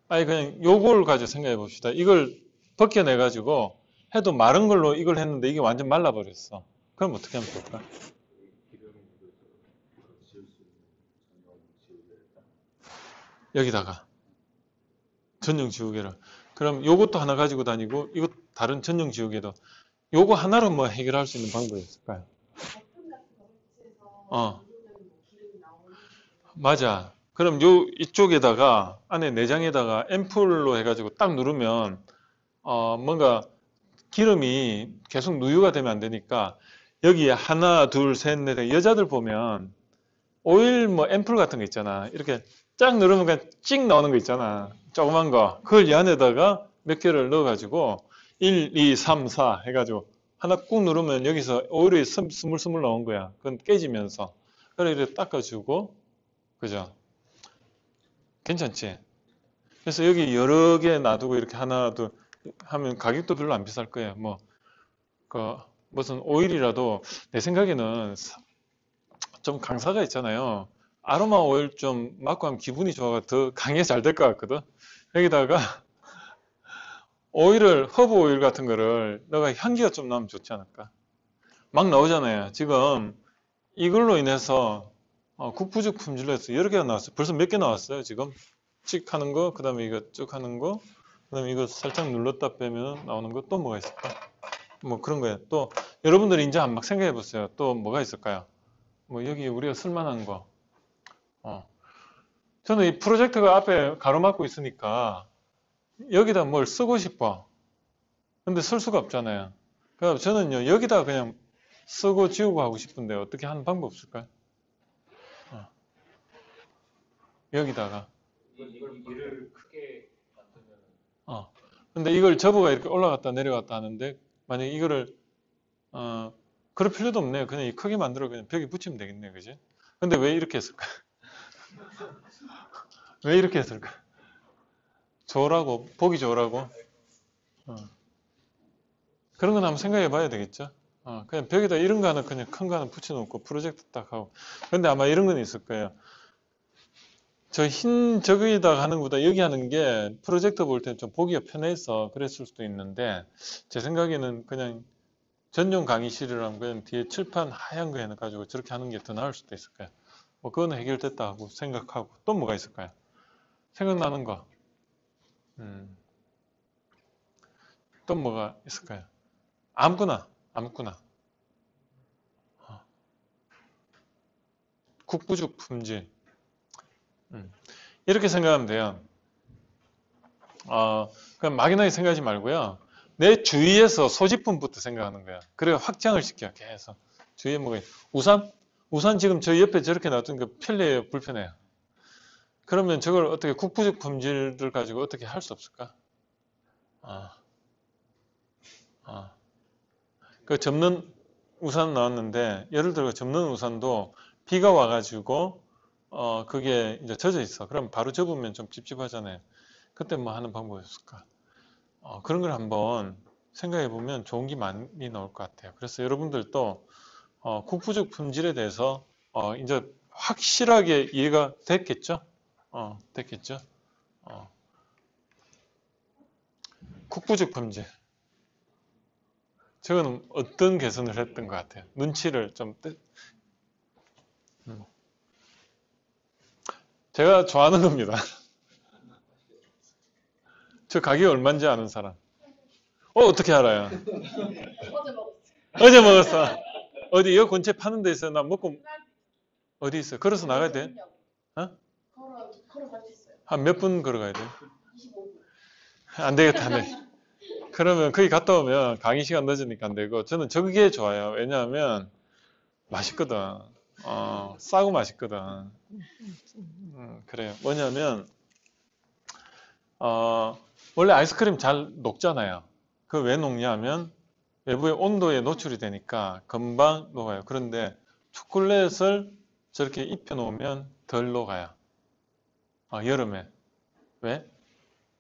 아니 그냥 요걸 가지고 생각해 봅시다. 이걸 벗겨내 가지고 해도 마른 걸로 이걸 했는데 이게 완전 말라버렸어. 그럼 어떻게 하면 좋을까? 여기다가 전용 지우개를. 그럼 요것도 하나 가지고 다니고 이것 다른 전용 지우개도 요거 하나로 뭐 해결할 수 있는 방법이 있을까요? 맞아. 그럼 이쪽에다가 안에 내장에다가 앰플로 해가지고 딱 누르면 뭔가 기름이 계속 누유가 되면 안 되니까 여기 하나, 둘, 셋, 넷 여자들 보면 오일 뭐 앰플 같은 거 있잖아. 이렇게 쫙 누르면 그냥 찍 나오는 거 있잖아. 조그만 거. 그걸 이 안에다가 몇 개를 넣어가지고 1, 2, 3, 4 해가지고 하나 꾹 누르면 여기서 오일이 스물스물 나온 거야. 그건 깨지면서. 그래 이렇게 닦아주고 그죠? 괜찮지? 그래서 여기 여러 개 놔두고 이렇게 하나, 둘 하면 가격도 별로 안 비쌀 거예요. 뭐, 무슨 오일이라도 내 생각에는 좀 강사가 있잖아요. 아로마 오일 좀 맡고 하면 기분이 좋아가 더 강하게 잘 될 것 같거든. 여기다가 허브 오일 같은 거를 너가 향기가 좀 나면 좋지 않을까? 막 나오잖아요. 지금 이걸로 인해서 국부적 품질로 해서 여러 개가 나왔어요. 벌써 몇 개 나왔어요. 지금 찍 하는 거, 그 다음에 이거 쭉 하는 거, 그 다음에 이거 살짝 눌렀다 빼면 나오는 거 또 뭐가 있을까? 뭐 그런 거예요. 또 여러분들이 이제 막 생각해 보세요. 또 뭐가 있을까요? 뭐 여기 우리가 쓸만한 거. 저는 이 프로젝트가 앞에 가로막고 있으니까 여기다 뭘 쓰고 싶어. 근데 쓸 수가 없잖아요. 그래서 저는요, 여기다 그냥 쓰고 지우고 하고 싶은데 어떻게 하는 방법 없을까요? 여기다가. 이를 크게 만들면. 근데 이걸 저보가 이렇게 올라갔다 내려갔다 하는데 만약에 이거를 그럴 필요도 없네요. 그냥 크게 만들어 그냥 벽에 붙이면 되겠네요. 그지? 근데 왜 이렇게 했을까? 왜 이렇게 했을까? 좋으라고, 보기 좋으라고. 그런 건 한번 생각해 봐야 되겠죠. 그냥 벽에다 이런 거 하나 그냥 큰 거 하나 붙여놓고 프로젝트 딱 하고. 근데 아마 이런 건 있을 거예요. 저 흰 저기다가 하는 것보다 여기 하는 게 프로젝터 볼 때는 좀 보기가 편해서 그랬을 수도 있는데 제 생각에는 그냥 전용 강의실이라면 그냥 뒤에 칠판 하얀 거 해가지고 저렇게 하는 게 더 나을 수도 있을 거예요. 뭐 그거는 해결됐다 하고 생각하고 또 뭐가 있을까요? 생각나는 거. 또 뭐가 있을까요? 아무거나. 국부적 품질. 이렇게 생각하면 돼요. 그냥 막연하게 생각하지 말고요. 내 주위에서 소지품부터 생각하는 거야. 그래 확장을 시켜 계속. 주위에 뭐가 있 우산 지금 저 옆에 저렇게 놔두니까 편리해요, 불편해요. 그러면 저걸 어떻게 국부적 품질을 가지고 어떻게 할 수 없을까? 그 접는 우산 나왔는데 예를 들어 접는 우산도 비가 와가지고 그게 이제 젖어 있어. 그럼 바로 접으면 좀 찝찝하잖아요. 그때 뭐 하는 방법이 없을까? 그런 걸 한번 생각해 보면 좋은 게 많이 나올 것 같아요. 그래서 여러분들도 국부적 품질에 대해서 이제 확실하게 이해가 됐겠죠? 됐겠죠? 국부적 품질. 저거는 어떤 개선을 했던 것 같아요? 눈치를 좀 제가 좋아하는 겁니다. 저 가격이 얼마인지 아는 사람. 어떻게 알아요? 어제 먹었어요. 어제 먹었어. 어디 여 근처에 파는 데 있어요? 나 먹고 어디 있어요? 걸어서 나가야 돼? 어? 걸어갈 수 있어요. 한 몇 분 걸어가야 돼? 25분. 안 되겠다, 안 돼. 그러면 거기 갔다 오면 강의 시간 늦으니까 안 되고 저는 저게 좋아요. 왜냐하면 맛있거든. 싸고 맛있거든. 그래요. 뭐냐면 원래 아이스크림 잘 녹잖아요. 그 왜 녹냐면 외부의 온도에 노출이 되니까 금방 녹아요. 그런데 초콜릿을 저렇게 입혀 놓으면 덜 녹아요. 여름에. 왜?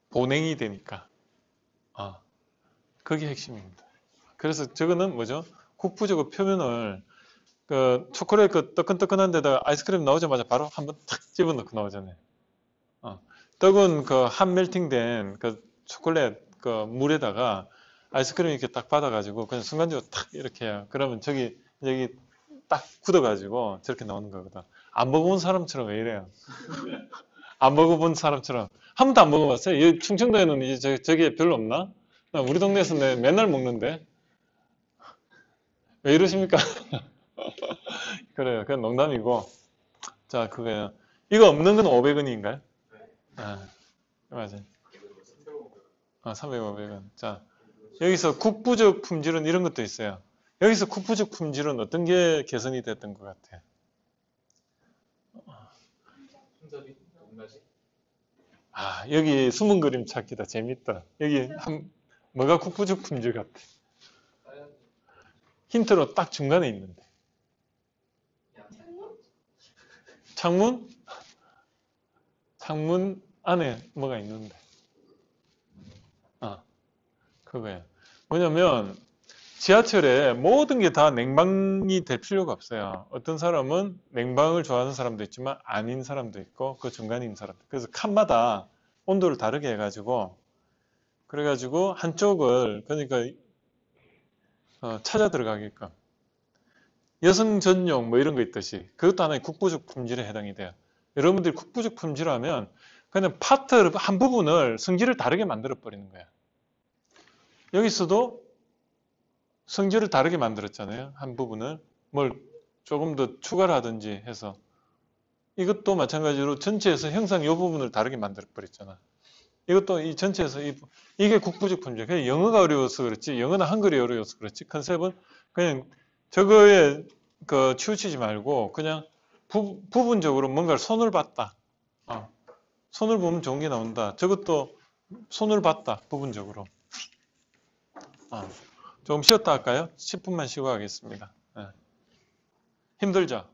보냉이 되니까. 그게 핵심입니다. 그래서 저거는 뭐죠? 국부적으로 표면을 그 초콜릿 그 뜨끈뜨끈한 데다가 아이스크림 나오자마자 바로 한번 탁 집어넣고 나오잖아요. 떡은 그 한 멜팅된 그 초콜릿 그 물에다가 아이스크림 이렇게 딱 받아가지고 그냥 순간적으로 탁 이렇게 해요. 그러면 여기 딱 굳어가지고 저렇게 나오는 거거든. 안 먹어본 사람처럼 왜 이래요? 안 먹어본 사람처럼 한 번도 안 먹어봤어요? 여기 충청도에는 이제 저게 별로 없나? 우리 동네에서 맨날 먹는데 왜 이러십니까? 그래요. 그건 농담이고. 자, 그거예요. 이거 없는 건 500원인가요? 맞아요. 300, 500원. 자, 여기서 국부적 품질은 이런 것도 있어요. 여기서 국부적 품질은 어떤 게 개선이 됐던 것 같아요? 손잡이? 온가지? 여기 숨은 그림 찾기다. 재밌다. 여기 뭐가 국부적 품질 같아? 힌트로 딱 중간에 있는데. 창문? 창문 안에 뭐가 있는데. 그거예요. 뭐냐면 지하철에 모든 게 다 냉방이 될 필요가 없어요. 어떤 사람은 냉방을 좋아하는 사람도 있지만 아닌 사람도 있고 그 중간에 있는 사람도. 그래서 칸마다 온도를 다르게 해가지고 그래가지고 한쪽을 그러니까 찾아 들어가게끔 여성 전용 뭐 이런 거 있듯이 그것도 하나의 국부적 품질에 해당이 돼요. 여러분들이 국부적 품질하면 그냥 파트 한 부분을 성질을 다르게 만들어 버리는 거예요. 여기서도 성질을 다르게 만들었잖아요. 한 부분을 뭘 조금 더 추가를 하든지 해서 이것도 마찬가지로 전체에서 형상 이 부분을 다르게 만들어 버렸잖아. 이것도 이 전체에서 이게 국부적 품질. 그냥 영어가 어려워서 그렇지 영어나 한글이 어려워서 그렇지 컨셉은 그냥 저거에 치우치지 말고 그냥 부분적으로 뭔가를 손을 봤다. 손을 보면 좋은 게 나온다. 저것도 손을 봤다. 부분적으로. 조금 쉬었다 할까요? 10분만 쉬고 가겠습니다. 힘들죠?